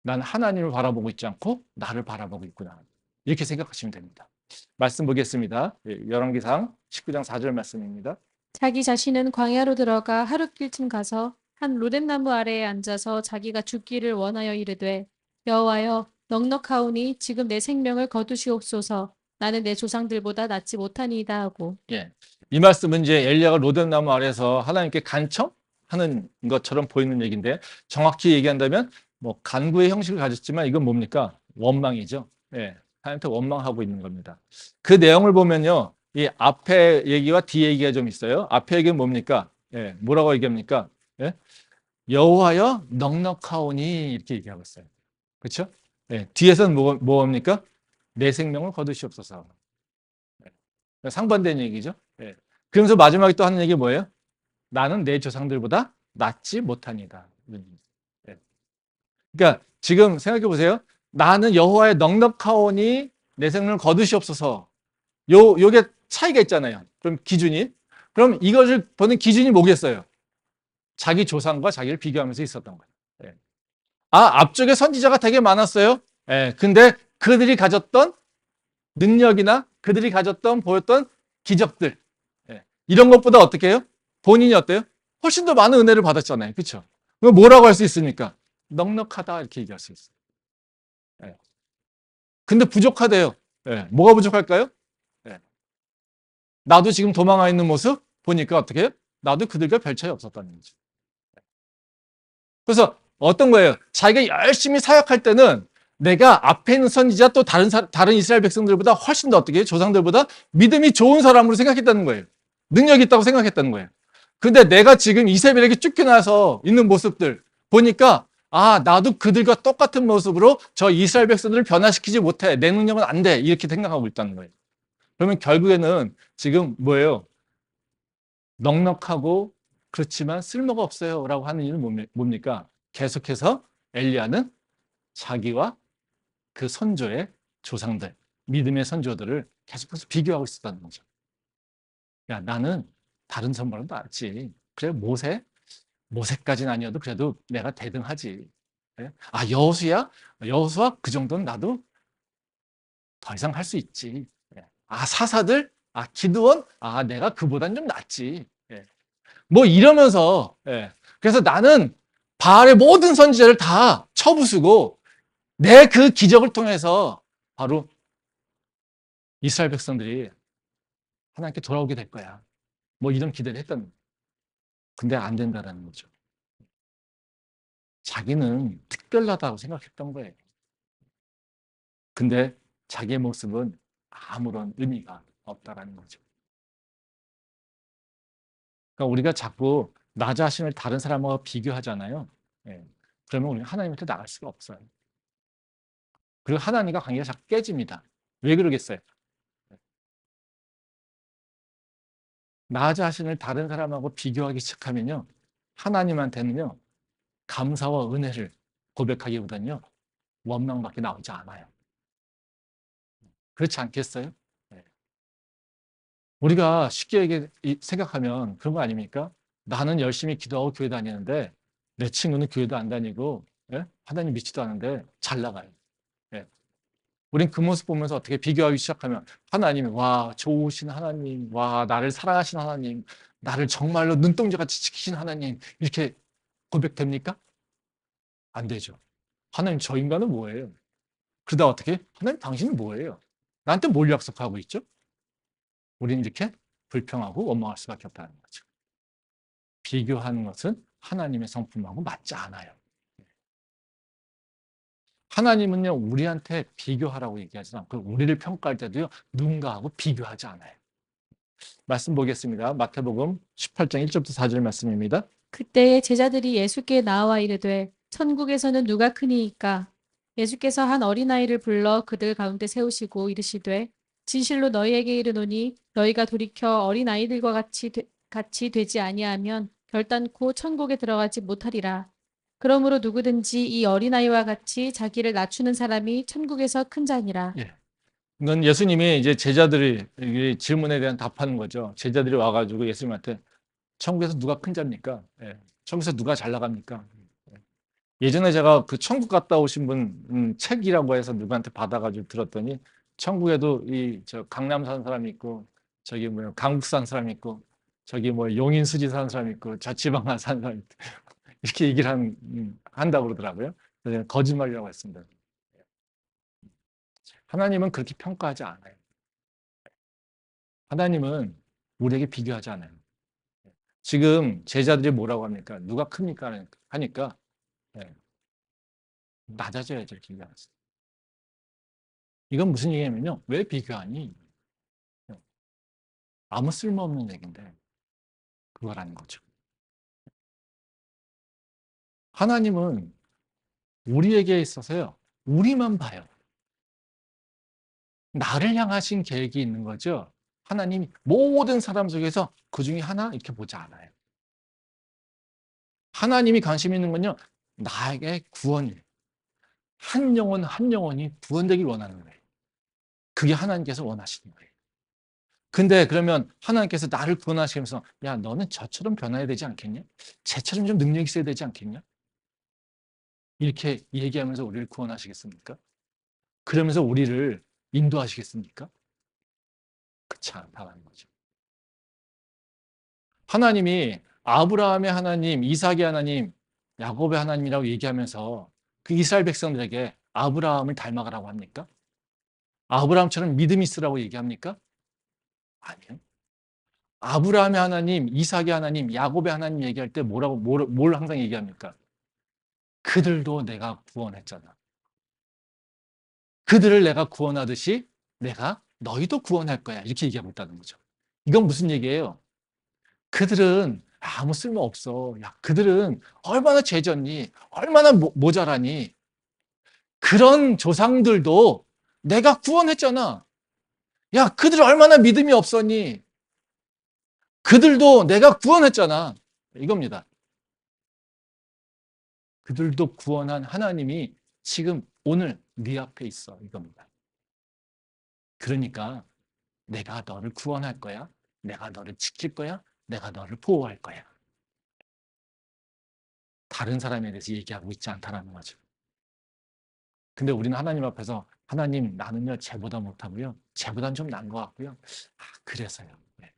난 하나님을 바라보고 있지 않고 나를 바라보고 있구나. 이렇게 생각하시면 됩니다. 말씀 보겠습니다. 열왕기상 19장 4절 말씀입니다. 자기 자신은 광야로 들어가 하룻길쯤 가서 한 로뎀나무 아래에 앉아서 자기가 죽기를 원하여 이르되 여호와여 넉넉하오니 지금 내 생명을 거두시옵소서 나는 내 조상들보다 낫지 못하니이다 하고. 예. 이 말씀은 이제 엘리야가 로뎀나무 아래서 하나님께 간청하는 것처럼 보이는 얘기인데, 정확히 얘기한다면 뭐 간구의 형식을 가졌지만 이건 뭡니까? 원망이죠. 예. 하나님한테 원망하고 있는 겁니다. 그 내용을 보면요, 이 앞에 얘기와 뒤 얘기가 좀 있어요. 앞에 얘기는 뭡니까? 예. 뭐라고 얘기합니까? 예. 여호와여 넉넉하오니 이렇게 얘기하고 있어요. 그렇죠? 예. 뒤에서는 뭐합니까? 내 생명을 거두시옵소서. 상반된 얘기죠. 예. 그러면서 마지막에 또 하는 얘기 뭐예요? 나는 내 조상들보다 낫지 못하니다. 예. 그러니까 지금 생각해 보세요. 나는 여호와의 넉넉하오니 내 생명을 거두시옵소서. 요게 차이가 있잖아요. 그럼 기준이. 그럼 이것을 보는 기준이 뭐겠어요? 자기 조상과 자기를 비교하면서 있었던 거예요. 예. 앞쪽에 선지자가 되게 많았어요. 예. 근데 그들이 가졌던 능력이나 그들이 가졌던 보였던 기적들, 예. 이런 것보다 어떻게 해요? 본인이 어때요? 훨씬 더 많은 은혜를 받았잖아요. 그렇죠? 그럼 뭐라고 할 수 있습니까? 넉넉하다 이렇게 얘기할 수 있어요. 예. 근데 부족하대요. 예. 뭐가 부족할까요? 예. 나도 지금 도망가 있는 모습 보니까 어떻게 해요? 나도 그들과 별 차이 없었다는 거죠. 그래서 어떤 거예요? 자기가 열심히 사역할 때는 내가 앞에 있는 선지자 또 다른 이스라엘 백성들보다 훨씬 더 어떻게 해요? 조상들보다 믿음이 좋은 사람으로 생각했다는 거예요. 능력이 있다고 생각했다는 거예요. 근데 내가 지금 이세벨에게 쫓겨나서 있는 모습들 보니까 나도 그들과 똑같은 모습으로 저 이스라엘 백성들을 변화시키지 못해. 내 능력은 안 돼. 이렇게 생각하고 있다는 거예요. 그러면 결국에는 지금 뭐예요? 넉넉하고 그렇지만 쓸모가 없어요 라고 하는 일은 뭡니까? 계속해서 엘리야는 자기와 그 선조의 조상들, 믿음의 선조들을 계속해서 비교하고 있었다는 거죠. 야, 나는 다른 선보다 낫지. 그래, 모세까지는 아니어도 그래도 내가 대등하지. 예? 여호수야? 여호수아 그 정도는 나도 더 이상 할 수 있지. 예. 사사들? 기드원? 내가 그보단 좀 낫지. 예. 뭐 이러면서, 예. 그래서 나는 바알의 모든 선지자를 다 쳐부수고 내 그 기적을 통해서 바로 이스라엘 백성들이 하나님께 돌아오게 될 거야. 뭐 이런 기대를 했던. 근데 안 된다라는 거죠. 자기는 특별하다고 생각했던 거예요. 근데 자기의 모습은 아무런 의미가 없다라는 거죠. 그러니까 우리가 자꾸 나 자신을 다른 사람과 비교하잖아요. 예. 그러면 우리는 하나님한테 나갈 수가 없어요. 그리고 하나님과 관계가 자꾸 깨집니다. 왜 그러겠어요? 나 자신을 다른 사람하고 비교하기 시작하면요, 하나님한테는요, 감사와 은혜를 고백하기보다는요, 원망밖에 나오지 않아요. 그렇지 않겠어요? 네. 우리가 쉽게 생각하면 그런 거 아닙니까? 나는 열심히 기도하고 교회 다니는데 내 친구는 교회도 안 다니고, 예? 하나님 믿지도 않은데 잘 나가요. 예. 우린 그 모습 보면서 어떻게 비교하기 시작하면 하나님이 와 좋으신 하나님, 와 나를 사랑하신 하나님, 나를 정말로 눈동자같이 지키신 하나님 이렇게 고백됩니까? 안 되죠. 하나님 저 인간은 뭐예요? 그러다 어떻게? 하나님 당신은 뭐예요? 나한테 뭘 약속하고 있죠? 우리는 이렇게 불평하고 원망할 수밖에 없다는 거죠. 비교하는 것은 하나님의 성품하고 맞지 않아요. 하나님은요, 우리한테 비교하라고 얘기하지 않고 우리를 평가할 때도요, 누군가하고 비교하지 않아요. 말씀 보겠습니다. 마태복음 18장 1절부터 4절 말씀입니다. 그때에 제자들이 예수께 나와 이르되 천국에서는 누가 크니이까? 예수께서 한 어린아이를 불러 그들 가운데 세우시고 이르시되 진실로 너희에게 이르노니 너희가 돌이켜 어린 아이들과 같이 되지 아니하면 결단코 천국에 들어가지 못하리라. 그러므로 누구든지 이 어린아이와 같이 자기를 낮추는 사람이 천국에서 큰 자니라. 예. 이건 예수님이 이제 제자들이 이 질문에 대한 답하는 거죠. 제자들이 와가지고 예수님한테 천국에서 누가 큰 자입니까? 예. 천국에서 누가 잘 나갑니까? 예전에 제가 그 천국 갔다 오신 분 책이라고 해서 누구한테 받아가지고 들었더니 천국에도 이 저 강남 사는 사람이 있고 저기 뭐 강북 사는 사람이 있고 저기 뭐 용인 수지 사는 사람이 있고 저 지방 사는 사람이 있고 이렇게 얘기를 한다고 그러더라고요. 그래서 제가 거짓말이라고 했습니다. 하나님은 그렇게 평가하지 않아요. 하나님은 우리에게 비교하지 않아요. 지금 제자들이 뭐라고 합니까? 누가 큽니까? 하니까 예, 낮아져야죠. 이렇게 얘기하면서. 이건 무슨 얘기냐면요. 왜 비교하니? 아무 쓸모없는 얘기인데 그거라는 거죠. 하나님은 우리에게 있어서요. 우리만 봐요. 나를 향하신 계획이 있는 거죠. 하나님이 모든 사람 속에서 그 중에 하나 이렇게 보지 않아요. 하나님이 관심 있는 건요. 나에게 구원이에요. 한 영혼 한 영혼이 구원되길 원하는 거예요. 그게 하나님께서 원하시는 거예요. 근데 그러면 하나님께서 나를 구원하시면서 야 너는 저처럼 변화해야 되지 않겠냐? 쟤처럼 좀 능력이 있어야 되지 않겠냐? 이렇게 얘기하면서 우리를 구원하시겠습니까? 그러면서 우리를 인도하시겠습니까? 그렇지 않다는 거죠. 하나님이 아브라함의 하나님, 이삭의 하나님, 야곱의 하나님이라고 얘기하면서 그 이스라엘 백성들에게 아브라함을 닮아가라고 합니까? 아브라함처럼 믿음이 있으라고 얘기합니까? 아니요. 아브라함의 하나님, 이삭의 하나님, 야곱의 하나님 얘기할 때 뭘 항상 얘기합니까? 그들도 내가 구원했잖아. 그들을 내가 구원하듯이 내가 너희도 구원할 거야. 이렇게 얘기하고 있다는 거죠. 이건 무슨 얘기예요? 그들은 아무 쓸모 없어. 야, 그들은 얼마나 죄졌니? 얼마나 모자라니? 그런 조상들도 내가 구원했잖아. 야, 그들 얼마나 믿음이 없었니? 그들도 내가 구원했잖아. 이겁니다. 그들도 구원한 하나님이 지금 오늘 네 앞에 있어. 이겁니다. 그러니까 내가 너를 구원할 거야. 내가 너를 지킬 거야. 내가 너를 보호할 거야. 다른 사람에 대해서 얘기하고 있지 않다는 거죠. 근데 우리는 하나님 앞에서 하나님 나는요 쟤보다 못하고요. 쟤보단 좀 나은 것 같고요. 아, 그래서요. 네.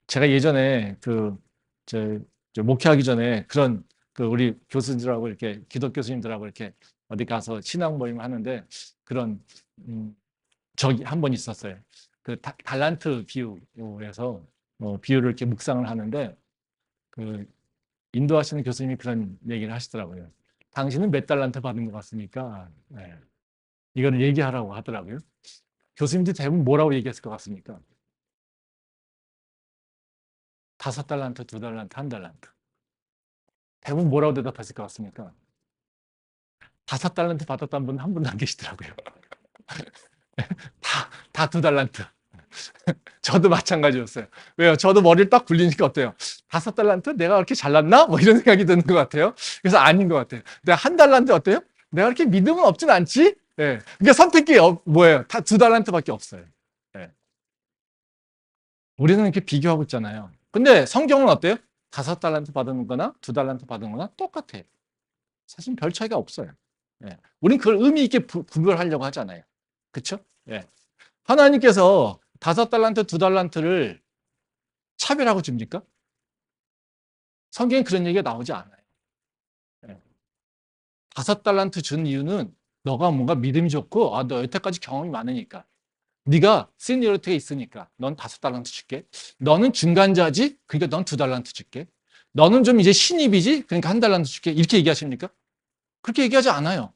제가 예전에 저 목회하기 전에 그런 그 우리 교수님들하고 이렇게 기독 교수님들하고 이렇게 어디 가서 신앙 모임 하는데 그런 적이 한 번 있었어요. 그 달란트 비유에서 비유를 이렇게 묵상을 하는데 그 인도하시는 교수님이 그런 얘기를 하시더라고요. 당신은 몇 달란트 받은 것 같습니까? 네. 이거를 얘기하라고 하더라고요. 교수님들이 대부분 뭐라고 얘기했을 것 같습니까? 5달란트, 2달란트, 1달란트. 대부분 뭐라고 대답했을 것 같습니까? 5달란트 받았다는 분은 한 분도 안 계시더라고요. 다 2달란트. 저도 마찬가지였어요. 왜요? 저도 머리를 딱 굴리니까 어때요? 5달란트? 내가 그렇게 잘났나? 뭐 이런 생각이 드는 것 같아요. 그래서 아닌 것 같아요. 내가 1달란트 어때요? 내가 그렇게 믿음은 없진 않지? 예. 그러니까 선택이 뭐예요? 다 2달란트밖에 없어요. 예. 우리는 이렇게 비교하고 있잖아요. 근데 성경은 어때요? 5달란트 받은 거나 2달란트 받은 거나 똑같아요. 사실 별 차이가 없어요. 예. 우린 그걸 의미 있게 구별하려고 하잖아요. 그렇죠? 예. 하나님께서 5달란트, 2달란트를 차별하고 줍니까? 성경에 그런 얘기가 나오지 않아요. 5달란트 준 이유는 너가 뭔가 믿음이 좋고 너 여태까지 경험이 많으니까 네가 시니어리티가 있으니까 넌 5달란트 줄게. 너는 중간자지? 그러니까 넌 2달란트 줄게. 너는 좀 이제 신입이지? 그러니까 1달란트 줄게. 이렇게 얘기하십니까? 그렇게 얘기하지 않아요.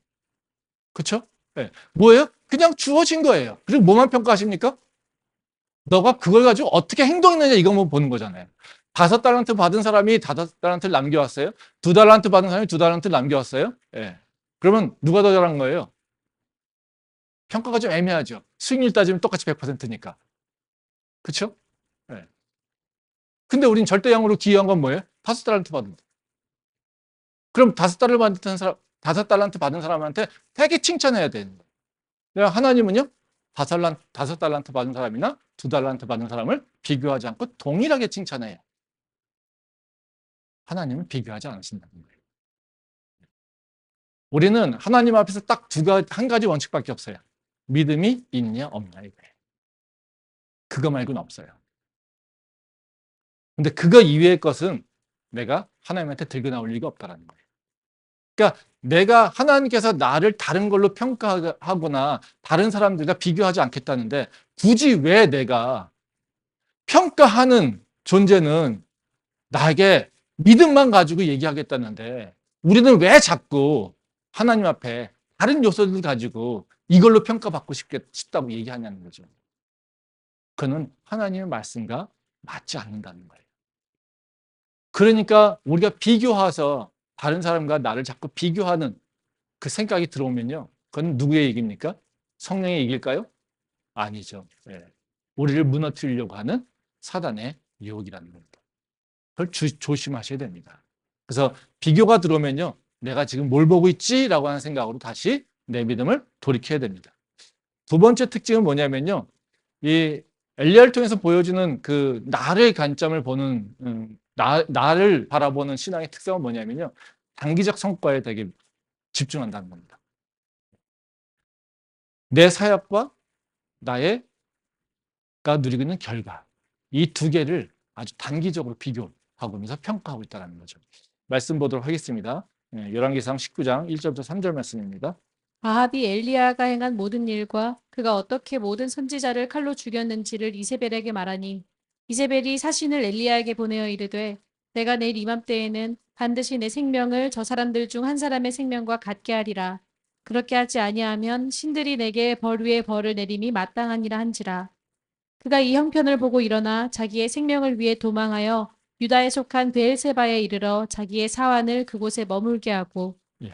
그렇죠? 네. 뭐예요? 그냥 주어진 거예요. 그리고 뭐만 평가하십니까? 너가 그걸 가지고 어떻게 행동했느냐 이것만 보는 거잖아요. 5달란트 받은 사람이 5달란트를 남겨왔어요. 2달란트 받은 사람이 2달란트를 남겨왔어요. 예. 그러면 누가 더 잘한 거예요? 평가가 좀 애매하죠. 수익률 따지면 똑같이 100%니까. 그렇죠? 네. 근데 우린 절대양으로 기여한 건 뭐예요? 5달란트 받은 거. 그럼 5달란트 받은 사람한테 되게 칭찬해야 되는 거예요. 하나님은요, 5달란트 받은 사람이나 2달란트 받은 사람을 비교하지 않고 동일하게 칭찬해요. 하나님은 비교하지 않으신다는 거예요. 우리는 하나님 앞에서 딱 한 가지 원칙밖에 없어요. 믿음이 있냐 없냐 이거예요. 그거 말고는 없어요. 근데 그거 이외의 것은 내가 하나님한테 들고 나올 리가 없다라는 거예요. 그러니까 내가 하나님께서 나를 다른 걸로 평가하거나 다른 사람들과 비교하지 않겠다는데 굳이 왜 내가 평가하는 존재는 나에게 믿음만 가지고 얘기하겠다는데 우리는 왜 자꾸 하나님 앞에 다른 요소들 가지고 이걸로 평가받고 싶다고 얘기하냐는 거죠. 그는 하나님의 말씀과 맞지 않는다는 거예요. 그러니까 우리가 비교해서 다른 사람과 나를 자꾸 비교하는 그 생각이 들어오면요. 그건 누구의 얘기입니까? 성령의 얘기일까요? 아니죠. 예. 우리를 무너뜨리려고 하는 사단의 유혹이라는 겁니다. 그걸 조심하셔야 됩니다. 그래서 비교가 들어오면요. 내가 지금 뭘 보고 있지? 라고 하는 생각으로 다시 내 믿음을 돌이켜야 됩니다. 두 번째 특징은 뭐냐면요. 이 엘리야를 통해서 보여주는 그 나의 관점을 보는 나를 바라보는 신앙의 특성은 뭐냐면요. 단기적 성과에 되게 집중한다는 겁니다. 내 사역과 나의가 누리고 있는 결과 이 두 개를 아주 단기적으로 비교하면서 평가하고 있다는 거죠. 말씀 보도록 하겠습니다. 열왕기상 19장 1절부터 3절 말씀입니다. 아합이 엘리야가 행한 모든 일과 그가 어떻게 모든 선지자를 칼로 죽였는지를 이세벨에게 말하니 이세벨이 사신을 엘리야에게 보내어 이르되 내가 내일 이맘때에는 반드시 내 생명을 저 사람들 중 한 사람의 생명과 같게 하리라. 그렇게 하지 아니하면 신들이 내게 벌 위에 벌을 내림이 마땅하니라 한지라. 그가 이 형편을 보고 일어나 자기의 생명을 위해 도망하여 유다에 속한 베엘세바에 이르러 자기의 사환을 그곳에 머물게 하고 예.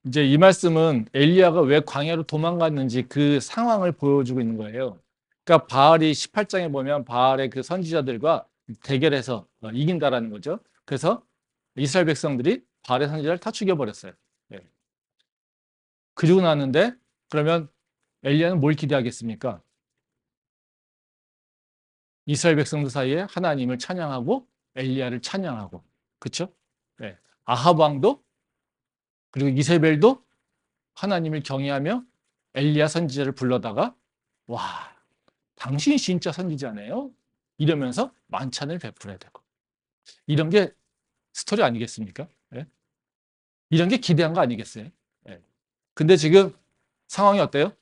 이제 이 말씀은 엘리야가 왜 광야로 도망갔는지 그 상황을 보여주고 있는 거예요. 그러니까 바알이 18장에 보면 바알의 그 선지자들과 대결해서 이긴다라는 거죠. 그래서 이스라엘 백성들이 바알의 선지자를 다 죽여버렸어요. 예. 그러고 나는데 그러면 엘리야는 뭘 기대하겠습니까? 이스라엘 백성들 사이에 하나님을 찬양하고 엘리야를 찬양하고 그렇죠? 네. 아합 왕도 그리고 이세벨도 하나님을 경외하며 엘리야 선지자를 불러다가 와 당신이 진짜 선지자네요 이러면서 만찬을 베풀어야 되고 이런 게 스토리 아니겠습니까? 네. 이런 게 기대한 거 아니겠어요? 네. 근데 지금 상황이 어때요?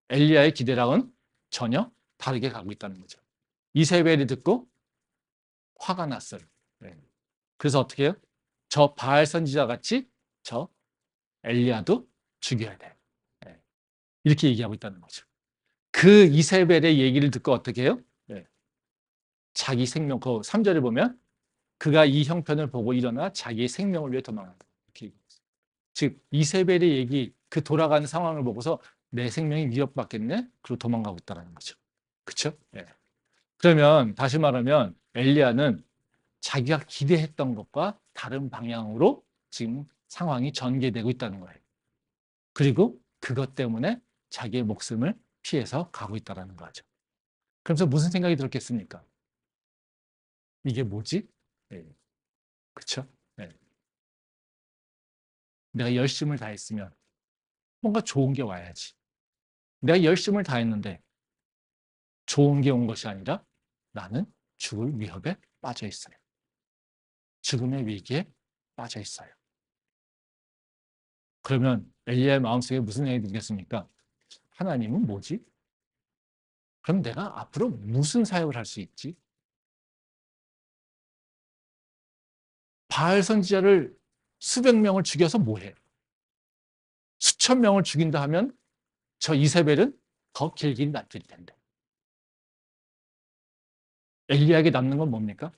엘리야의 기대랑은 전혀 다르게 가고 있다는 거죠. 이세벨이 듣고 화가 났어요. 네. 그래서 어떻게 해요? 저 바알 선지자 같이 저 엘리야도 죽여야 돼. 네. 이렇게 얘기하고 있다는 거죠. 그 이세벨의 얘기를 듣고 어떻게 해요? 네. 자기 생명, 그 3절에 보면 그가 이 형편을 보고 일어나 자기의 생명을 위해 도망한다. 이렇게 얘기했어요. 즉 이세벨의 얘기, 그 돌아가는 상황을 보고서 내 생명이 위협받겠네? 그리고 도망가고 있다는 거죠. 그렇죠? 네. 그러면 다시 말하면 엘리야는 자기가 기대했던 것과 다른 방향으로 지금 상황이 전개되고 있다는 거예요. 그리고 그것 때문에 자기의 목숨을 피해서 가고 있다는 거죠. 그러면서 무슨 생각이 들었겠습니까? 이게 뭐지? 네. 그렇죠? 네. 내가 열심을 다했으면 뭔가 좋은 게 와야지. 내가 열심을 다했는데 좋은 게 온 것이 아니라 나는 죽을 위협에 빠져 있어요. 죽음의 위기에 빠져 있어요. 그러면 엘리야의 마음속에 무슨 생각이 들겠습니까? 하나님은 뭐지? 그럼 내가 앞으로 무슨 사역을 할 수 있지? 바알 선지자를 수백 명을 죽여서 뭐해? 수천 명을 죽인다 하면 저 이세벨은 더 길긴 낫을 텐데. 엘리야에게 남는 건 뭡니까?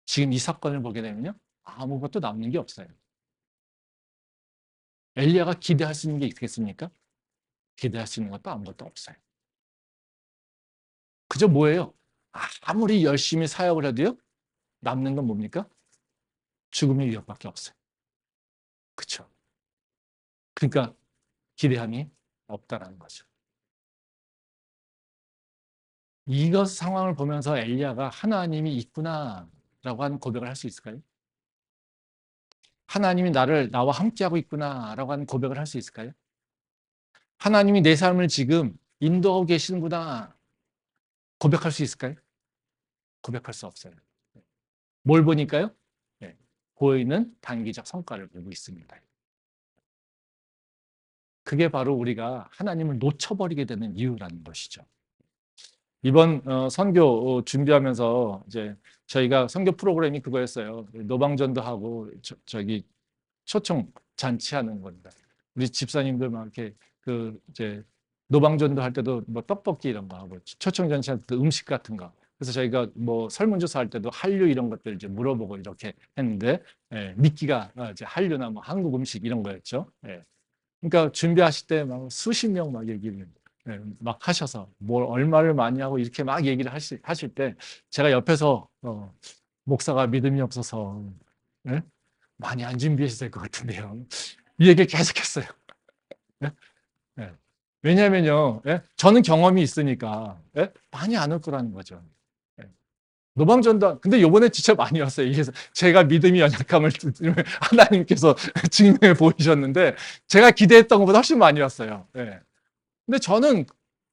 지금 이 사건을 보게 되면요. 아무것도 남는 게 없어요. 엘리야가 기대할 수 있는 게 있겠습니까? 기대할 수 있는 것도 아무것도 없어요. 그저 뭐예요? 아무리 열심히 사역을 해도요, 남는 건 뭡니까? 죽음의 위협밖에 없어요. 그렇죠? 그러니까 기대함이 없다라는 거죠. 이것 상황을 보면서 엘리야가 하나님이 있구나라고 하는 고백을 할 수 있을까요? 하나님이 나와 함께하고 있구나라고 하는 고백을 할 수 있을까요? 하나님이 내 삶을 지금 인도하고 계시는구나 고백할 수 있을까요? 고백할 수 없어요. 뭘 보니까요? 네. 보이는 단기적 성과를 보고 있습니다. 그게 바로 우리가 하나님을 놓쳐버리게 되는 이유라는 것이죠. 이번 선교 준비하면서 이제 저희가 선교 프로그램이 그거였어요. 노방전도 하고 저기 초청 잔치하는 겁니다. 우리 집사님들 막 이렇게 그 이제 노방전도 할 때도 뭐 떡볶이 이런 거 하고 초청 잔치할 때도 음식 같은 거. 그래서 저희가 뭐 설문조사 할 때도 한류 이런 것들 이제 물어보고 이렇게 했는데 미끼가 이제 한류나 뭐 한국 음식 이런 거였죠. 그러니까 준비하실 때 막 수십 명 막 얘기를 막 하셔서 뭘 얼마를 많이 하고 이렇게 막 얘기를 하실 때 제가 옆에서 목사가 믿음이 없어서 많이 안 준비했을 것 같은데요. 이 얘기를 계속했어요. 예? 예. 왜냐하면요, 저는 경험이 있으니까 많이 안 올 거라는 거죠. 노방전도 근데 요번에 진짜 많이 왔어요. 그래서 제가 믿음이 연약함을 하나님께서 증명해 보이셨는데 제가 기대했던 것보다 훨씬 많이 왔어요. 근데 저는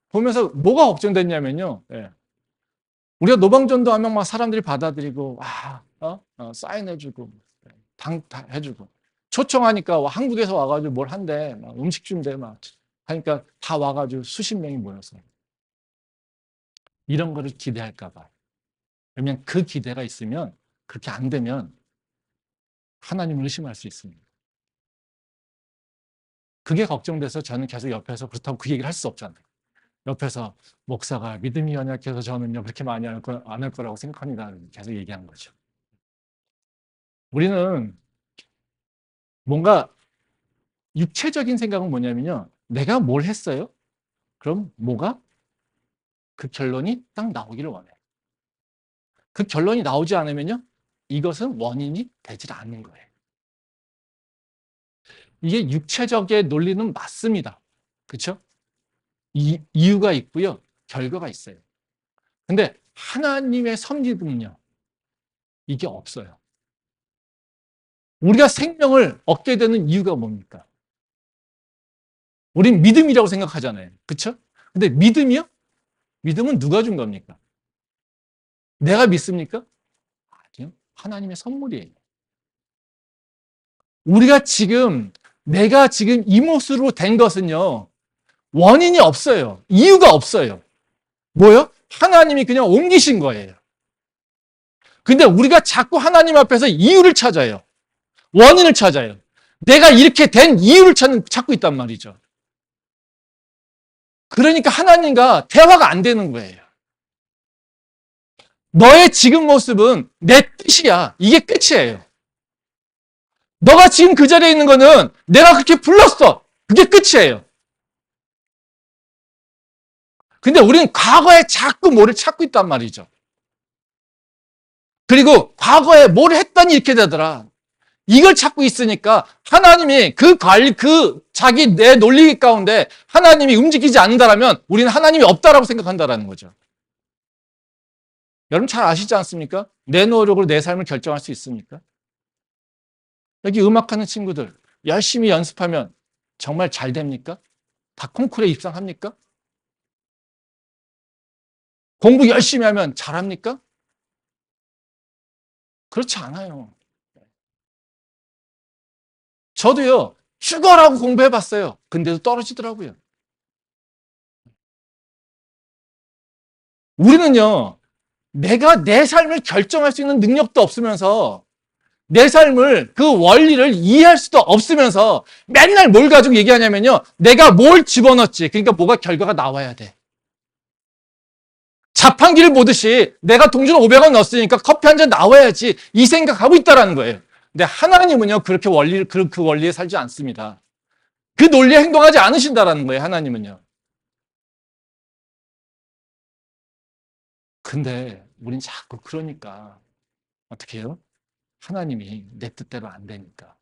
보면서 뭐가 걱정됐냐면요. 우리가 노방전도 하면 막 사람들이 받아들이고 사인해주고 다 해주고 초청하니까 한국에서 와가지고 뭘 한대 막 음식 준대 막 하니까 다 와가지고 수십 명이 모였어요. 이런 거를 기대할까 봐. 왜냐면 그 기대가 있으면 그렇게 안 되면 하나님을 의심할 수 있습니다. 그게 걱정돼서 저는 계속 옆에서 그렇다고 그 얘기를 할 수 없잖아요. 옆에서 목사가 믿음이 연약해서 저는요 그렇게 많이 안 할 거라고 생각합니다. 계속 얘기한 거죠. 우리는 뭔가 육체적인 생각은 뭐냐면요. 내가 뭘 했어요? 그럼 뭐가? 그 결론이 딱 나오기를 원해요. 그 결론이 나오지 않으면요. 이것은 원인이 되질 않는 거예요. 이게 육체적인 논리는 맞습니다. 그렇죠? 이유가 있고요. 결과가 있어요. 근데 하나님의 섭리는요. 이게 없어요. 우리가 생명을 얻게 되는 이유가 뭡니까? 우린 믿음이라고 생각하잖아요. 그렇죠? 근데 믿음이요? 믿음은 누가 준 겁니까? 내가 믿습니까? 아니요. 하나님의 선물이에요. 내가 지금 이 모습으로 된 것은요. 원인이 없어요. 이유가 없어요. 뭐요? 하나님이 그냥 옮기신 거예요. 근데 우리가 자꾸 하나님 앞에서 이유를 찾아요. 원인을 찾아요. 내가 이렇게 된 이유를 찾고 있단 말이죠. 그러니까 하나님과 대화가 안 되는 거예요. 너의 지금 모습은 내 뜻이야. 이게 끝이에요. 너가 지금 그 자리에 있는 거는 내가 그렇게 불렀어. 그게 끝이에요. 근데 우리는 과거에 자꾸 뭐를 찾고 있단 말이죠. 그리고 과거에 뭘 했더니 이렇게 되더라. 이걸 찾고 있으니까 하나님이 자기 내 논리 가운데 하나님이 움직이지 않는다라면 우리는 하나님이 없다라고 생각한다라는 거죠. 여러분 잘 아시지 않습니까? 내 노력으로 내 삶을 결정할 수 있습니까? 여기 음악하는 친구들 열심히 연습하면 정말 잘 됩니까? 다 콩쿠르에 입상합니까? 공부 열심히 하면 잘합니까? 그렇지 않아요. 저도요, 죽어라고 공부해봤어요. 근데도 떨어지더라고요. 우리는요, 내가 내 삶을 결정할 수 있는 능력도 없으면서 내 삶을 그 원리를 이해할 수도 없으면서 맨날 뭘 가지고 얘기하냐면요. 내가 뭘 집어넣었지. 그러니까 뭐가 결과가 나와야 돼. 자판기를 보듯이 내가 동전 500원 넣었으니까 커피 한 잔 나와야지. 이 생각하고 있다라는 거예요. 근데 하나님은요. 그렇게 그 원리에 살지 않습니다. 그 논리에 행동하지 않으신다라는 거예요, 하나님은요. 근데 우린 자꾸 그러니까 어떻게 해요? 하나님이 내 뜻대로 안 되니까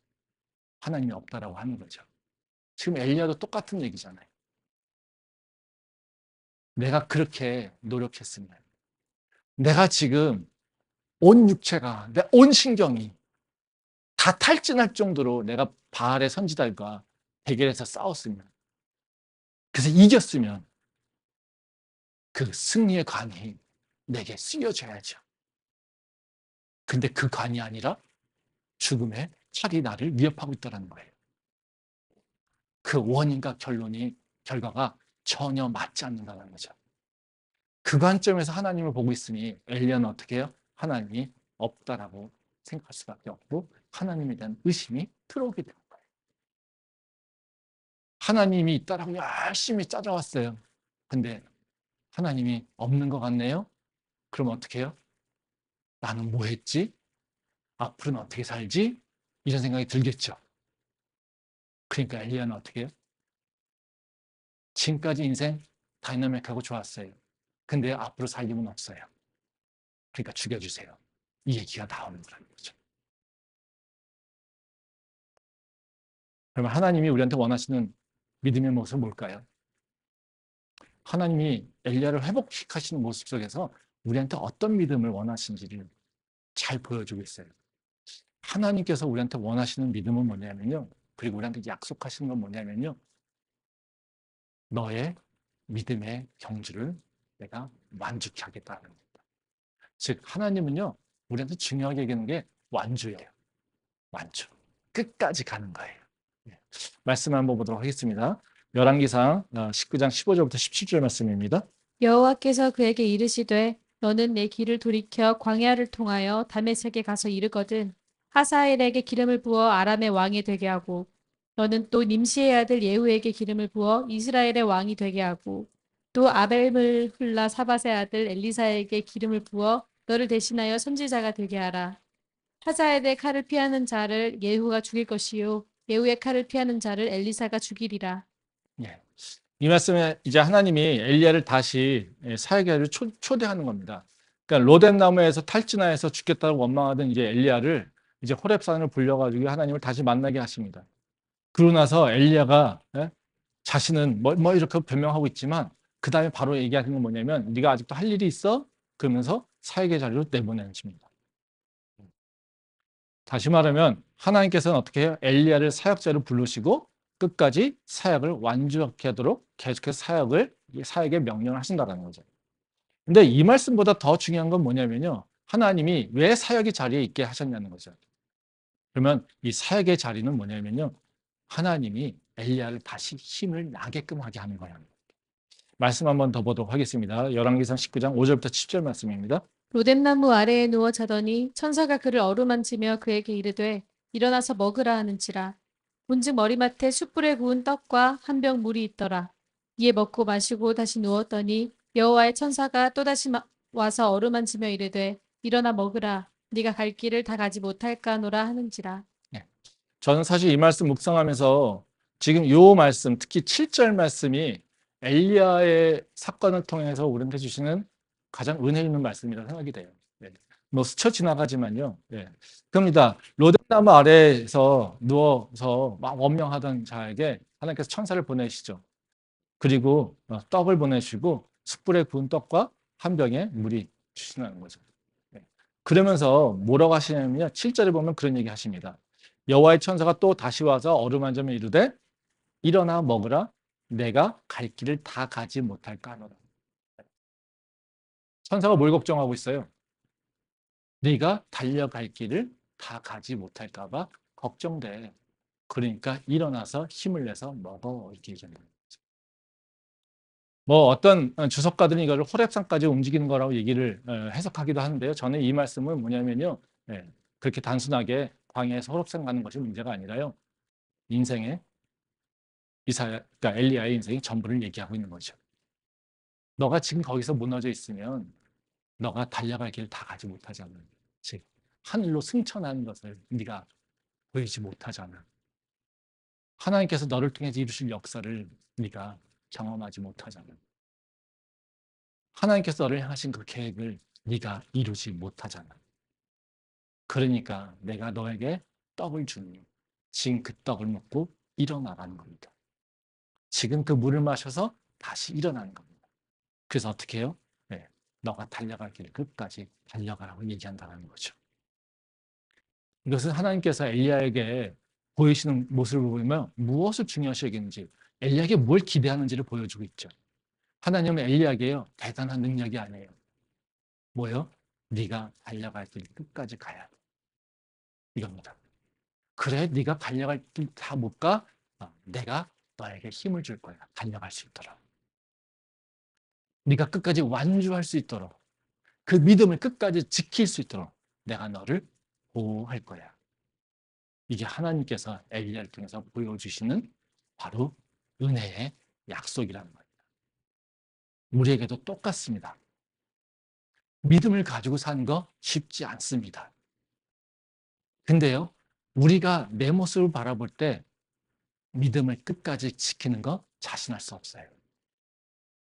하나님이 없다라고 하는 거죠. 지금 엘리야도 똑같은 얘기잖아요. 내가 그렇게 노력했으면, 내가 지금 온 육체가, 내 온 신경이 다 탈진할 정도로 내가 바알의 선지자들과 대결해서 싸웠으면, 그래서 이겼으면 그 승리의 관이 내게 쓰여져야죠. 근데 그 관이 아니라 죽음의 칼이 나를 위협하고 있다는 거예요. 그 원인과 결과가 전혀 맞지 않는다는 거죠. 그 관점에서 하나님을 보고 있으니 엘리야는 어떻게 해요? 하나님이 없다라고 생각할 수밖에 없고 하나님에 대한 의심이 들어오게 되는 거예요. 하나님이 있다라고 열심히 찾아왔어요. 근데 하나님이 없는 것 같네요? 그럼 어떻게 해요? 나는 뭐 했지? 앞으로는 어떻게 살지? 이런 생각이 들겠죠. 그러니까 엘리야는 어떻게 해요? 지금까지 인생 다이나믹하고 좋았어요. 근데 앞으로 살 힘은 없어요. 그러니까 죽여주세요. 이 얘기가 나오는 거라는 거죠. 그러면 하나님이 우리한테 원하시는 믿음의 모습은 뭘까요? 하나님이 엘리야를 회복시키시는 모습 속에서 우리한테 어떤 믿음을 원하시는지를 잘 보여주고 있어요. 하나님께서 우리한테 원하시는 믿음은 뭐냐면요. 그리고 우리한테 약속하시는 건 뭐냐면요. 너의 믿음의 경주를 내가 완주케 하겠다는 겁니다. 즉 하나님은요. 우리한테 중요하게 여기는 게 완주예요. 완주. 끝까지 가는 거예요. 예. 말씀 한번 보도록 하겠습니다. 열왕기상 19장 15절부터 17절 말씀입니다. 여호와께서 그에게 이르시되 너는 내 길을 돌이켜 광야를 통하여 다메섹에 가서 이르거든 하사엘에게 기름을 부어 아람의 왕이 되게 하고 너는 또 nim시의 아들 예후에게 기름을 부어 이스라엘의 왕이 되게 하고 또 아벨물훌라 사밧의 아들 엘리사에게 기름을 부어 너를 대신하여 선지자가 되게 하라. 하사엘의 칼을 피하는 자를 예후가 죽일 것이요 예후의 칼을 피하는 자를 엘리사가 죽이리라. 예. 이 말씀에 이제 하나님이 엘리야를 다시 사역에 초대하는 겁니다. 그러니까 로뎀 나무에서 탈진하여서 죽겠다고 원망하던 이제 엘리야를 이제 호렙산을 불려가지고 하나님을 다시 만나게 하십니다. 그러고 나서 엘리야가 자신은 뭐 이렇게 변명하고 있지만 그 다음에 바로 얘기하는 건 뭐냐면 네가 아직도 할 일이 있어? 그러면서 사역의 자리로 내보내는 겁니다. 다시 말하면 하나님께서는 어떻게 해요? 엘리야를 사역자로 부르시고 끝까지 사역을 완주하게 하도록 계속해서 사역에 명령을 하신다는 거죠. 근데 이 말씀보다 더 중요한 건 뭐냐면요. 하나님이 왜 사역의 자리에 있게 하셨냐는 거죠. 그러면 이 사역의 자리는 뭐냐면요. 하나님이 엘리야를 다시 힘을 나게끔 하게 하는 거예요. 말씀 한번 더 보도록 하겠습니다. 열왕기상 19장 5절부터 10절 말씀입니다. 로뎀나무 아래에 누워 자더니 천사가 그를 어루만지며 그에게 이르되 일어나서 먹으라 하는지라. 본즉 머리맡에 숯불에 구운 떡과 한 병 물이 있더라. 이에 먹고 마시고 다시 누웠더니 여호와의 천사가 또다시 와서 어루만지며 이르되 일어나 먹으라. 네가 갈 길을 다 가지 못할까노라 하는지라. 네. 저는 사실 이 말씀 묵상하면서 지금 이 말씀, 특히 7절 말씀이 엘리야의 사건을 통해서 우리한테 주시는 가장 은혜 있는 말씀이라고 생각이 돼요. 네. 뭐 스쳐 지나가지만요. 네. 그럽니다. 로뎀나무 아래에서 누워서 막 원명하던 자에게 하나님께서 천사를 보내시죠. 그리고 떡을 보내시고 숯불에 구운 떡과 한 병의 물이 주시는 거죠. 네. 그러면서 뭐라고 하시냐면요. 7절에 보면 그런 얘기 하십니다. 여호와의 천사가 또 다시 와서 어루만지며 이르되 일어나 먹으라 내가 갈 길을 다 가지 못할까 하노라. 천사가 뭘 걱정하고 있어요? 네가 달려갈 길을 다 가지 못할까 봐 걱정돼. 그러니까 일어나서 힘을 내서 먹어 이렇게 얘기하는 거예요. 뭐 어떤 주석가들은 이거를 호렙산까지 움직이는 거라고 얘기를 해석하기도 하는데요. 저는 이 말씀은 뭐냐면요. 그렇게 단순하게 광야에서 호렙산 가는 것이 문제가 아니라요. 인생의 그러니까 엘리야의 인생의 전부를 얘기하고 있는 거죠. 너가 지금 거기서 무너져 있으면 너가 달려갈 길 다 가지 못하잖아. 즉 하늘로 승천하는 것을 네가 보이지 못하잖아. 하나님께서 너를 통해서 이루실 역사를 네가 경험하지 못하잖아. 하나님께서 너를 향하신 그 계획을 네가 이루지 못하잖아. 그러니까 내가 너에게 떡을 주니 지금 그 떡을 먹고 일어나라는 겁니다. 지금 그 물을 마셔서 다시 일어나는 겁니다. 그래서 어떻게 해요? 네, 너가 달려갈 길 끝까지 달려가라고 얘기한다는 거죠. 이것은 하나님께서 엘리야에게 보이시는 모습을 보면 무엇을 중요시 여기는지, 엘리야에게 뭘 기대하는지를 보여주고 있죠. 하나님은 엘리야에게요, 대단한 능력이 아니에요. 뭐요? 네가 달려갈 길 끝까지 가야 돼. 이겁니다. 그래, 네가 달려갈 길 다 못 가? 내가 너에게 힘을 줄 거야. 달려갈 수 있도록. 네가 끝까지 완주할 수 있도록, 그 믿음을 끝까지 지킬 수 있도록 내가 너를 보호할 거야. 이게 하나님께서 엘리야를 통해서 보여주시는 바로 은혜의 약속이라는 겁니다. 우리에게도 똑같습니다. 믿음을 가지고 사는 거 쉽지 않습니다. 근데요, 우리가 내 모습을 바라볼 때 믿음을 끝까지 지키는 거 자신할 수 없어요.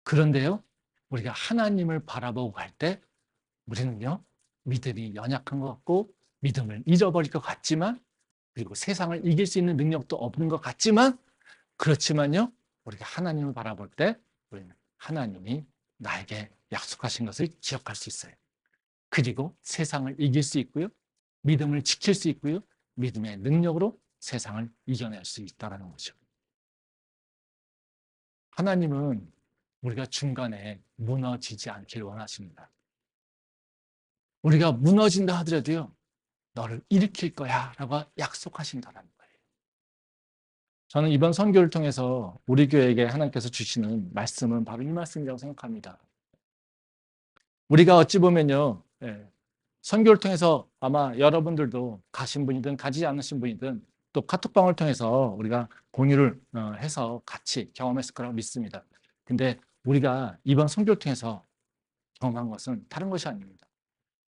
그런데요, 우리가 하나님을 바라보고 갈 때 우리는요, 믿음이 연약한 것 같고 믿음을 잃어버릴 것 같지만, 그리고 세상을 이길 수 있는 능력도 없는 것 같지만, 그렇지만요, 우리가 하나님을 바라볼 때 우리는 하나님이 나에게 약속하신 것을 기억할 수 있어요. 그리고 세상을 이길 수 있고요, 믿음을 지킬 수 있고요, 믿음의 능력으로 세상을 이겨낼 수 있다는 거죠. 하나님은 우리가 중간에 무너지지 않길 원하십니다. 우리가 무너진다 하더라도요, 너를 일으킬 거야 라고 약속하신다는 거예요. 저는 이번 선교를 통해서 우리 교회에게 하나님께서 주시는 말씀은 바로 이 말씀이라고 생각합니다. 우리가 어찌 보면요, 선교를 통해서 아마 여러분들도 가신 분이든 가지 않으신 분이든 또 카톡방을 통해서 우리가 공유를 해서 같이 경험했을 거라고 믿습니다. 근데 우리가 이번 선교를 통해서 경험한 것은 다른 것이 아닙니다.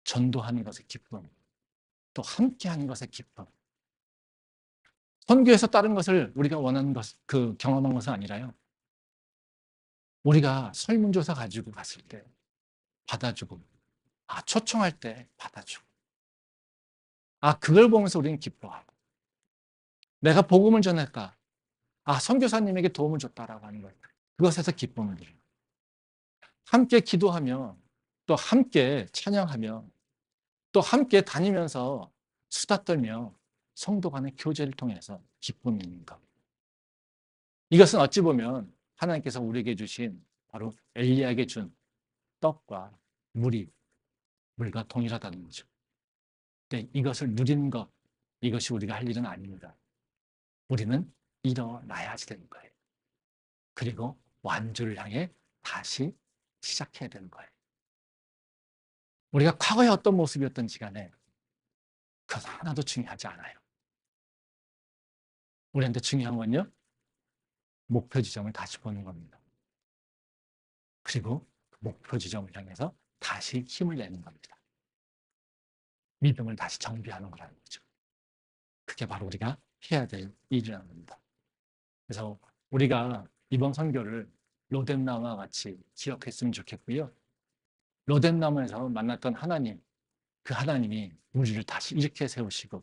전도하는 것의 기쁨, 또 함께하는 것의 기쁨. 선교에서 다른 것을 우리가 원하는 것, 그 경험한 것은 아니라요. 우리가 설문조사 가지고 갔을 때 받아주고, 초청할 때 받아주고, 그걸 보면서 우리는 기뻐하고, 내가 복음을 전할까? 선교사님에게 도움을 줬다라고 하는 거예요. 그것에서 기쁨을 드려요. 함께 기도하며, 또 함께 찬양하며, 또 함께 다니면서 수다 떨며 성도 간의 교제를 통해서 기쁨이 있는 것. 이것은 어찌 보면 하나님께서 우리에게 주신 바로 엘리야에게 준 떡과 물과 동일하다는 거죠. 근데 이것을 누리는 것, 이것이 우리가 할 일은 아닙니다. 우리는 일어나야지 되는 거예요. 그리고 완주를 향해 다시 시작해야 되는 거예요. 우리가 과거에 어떤 모습이었던지 간에 그건 하나도 중요하지 않아요. 우리한테 중요한 건요, 목표 지점을 다시 보는 겁니다. 그리고 그 목표 지점을 향해서 다시 힘을 내는 겁니다. 믿음을 다시 정비하는 거라는 거죠. 그게 바로 우리가 해야 될 일이라는 겁니다. 그래서 우리가 이번 선교를 로뎀나무와 같이 기억했으면 좋겠고요. 로뎀나무에서 만났던 하나님, 그 하나님이 우리를 다시 일으켜 세우시고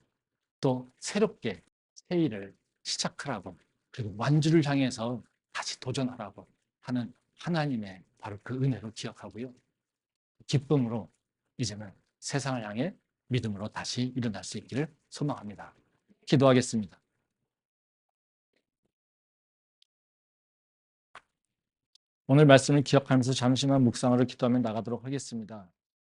또 새롭게 새 일을 시작하라고, 그리고 완주를 향해서 다시 도전하라고 하는 하나님의 바로 그 은혜를 기억하고요. 기쁨으로 이제는 세상을 향해 믿음으로 다시 일어날 수 있기를 소망합니다. 기도하겠습니다. 오늘 말씀을 기억하면서 잠시만 묵상으로 기도하며 나가도록 하겠습니다.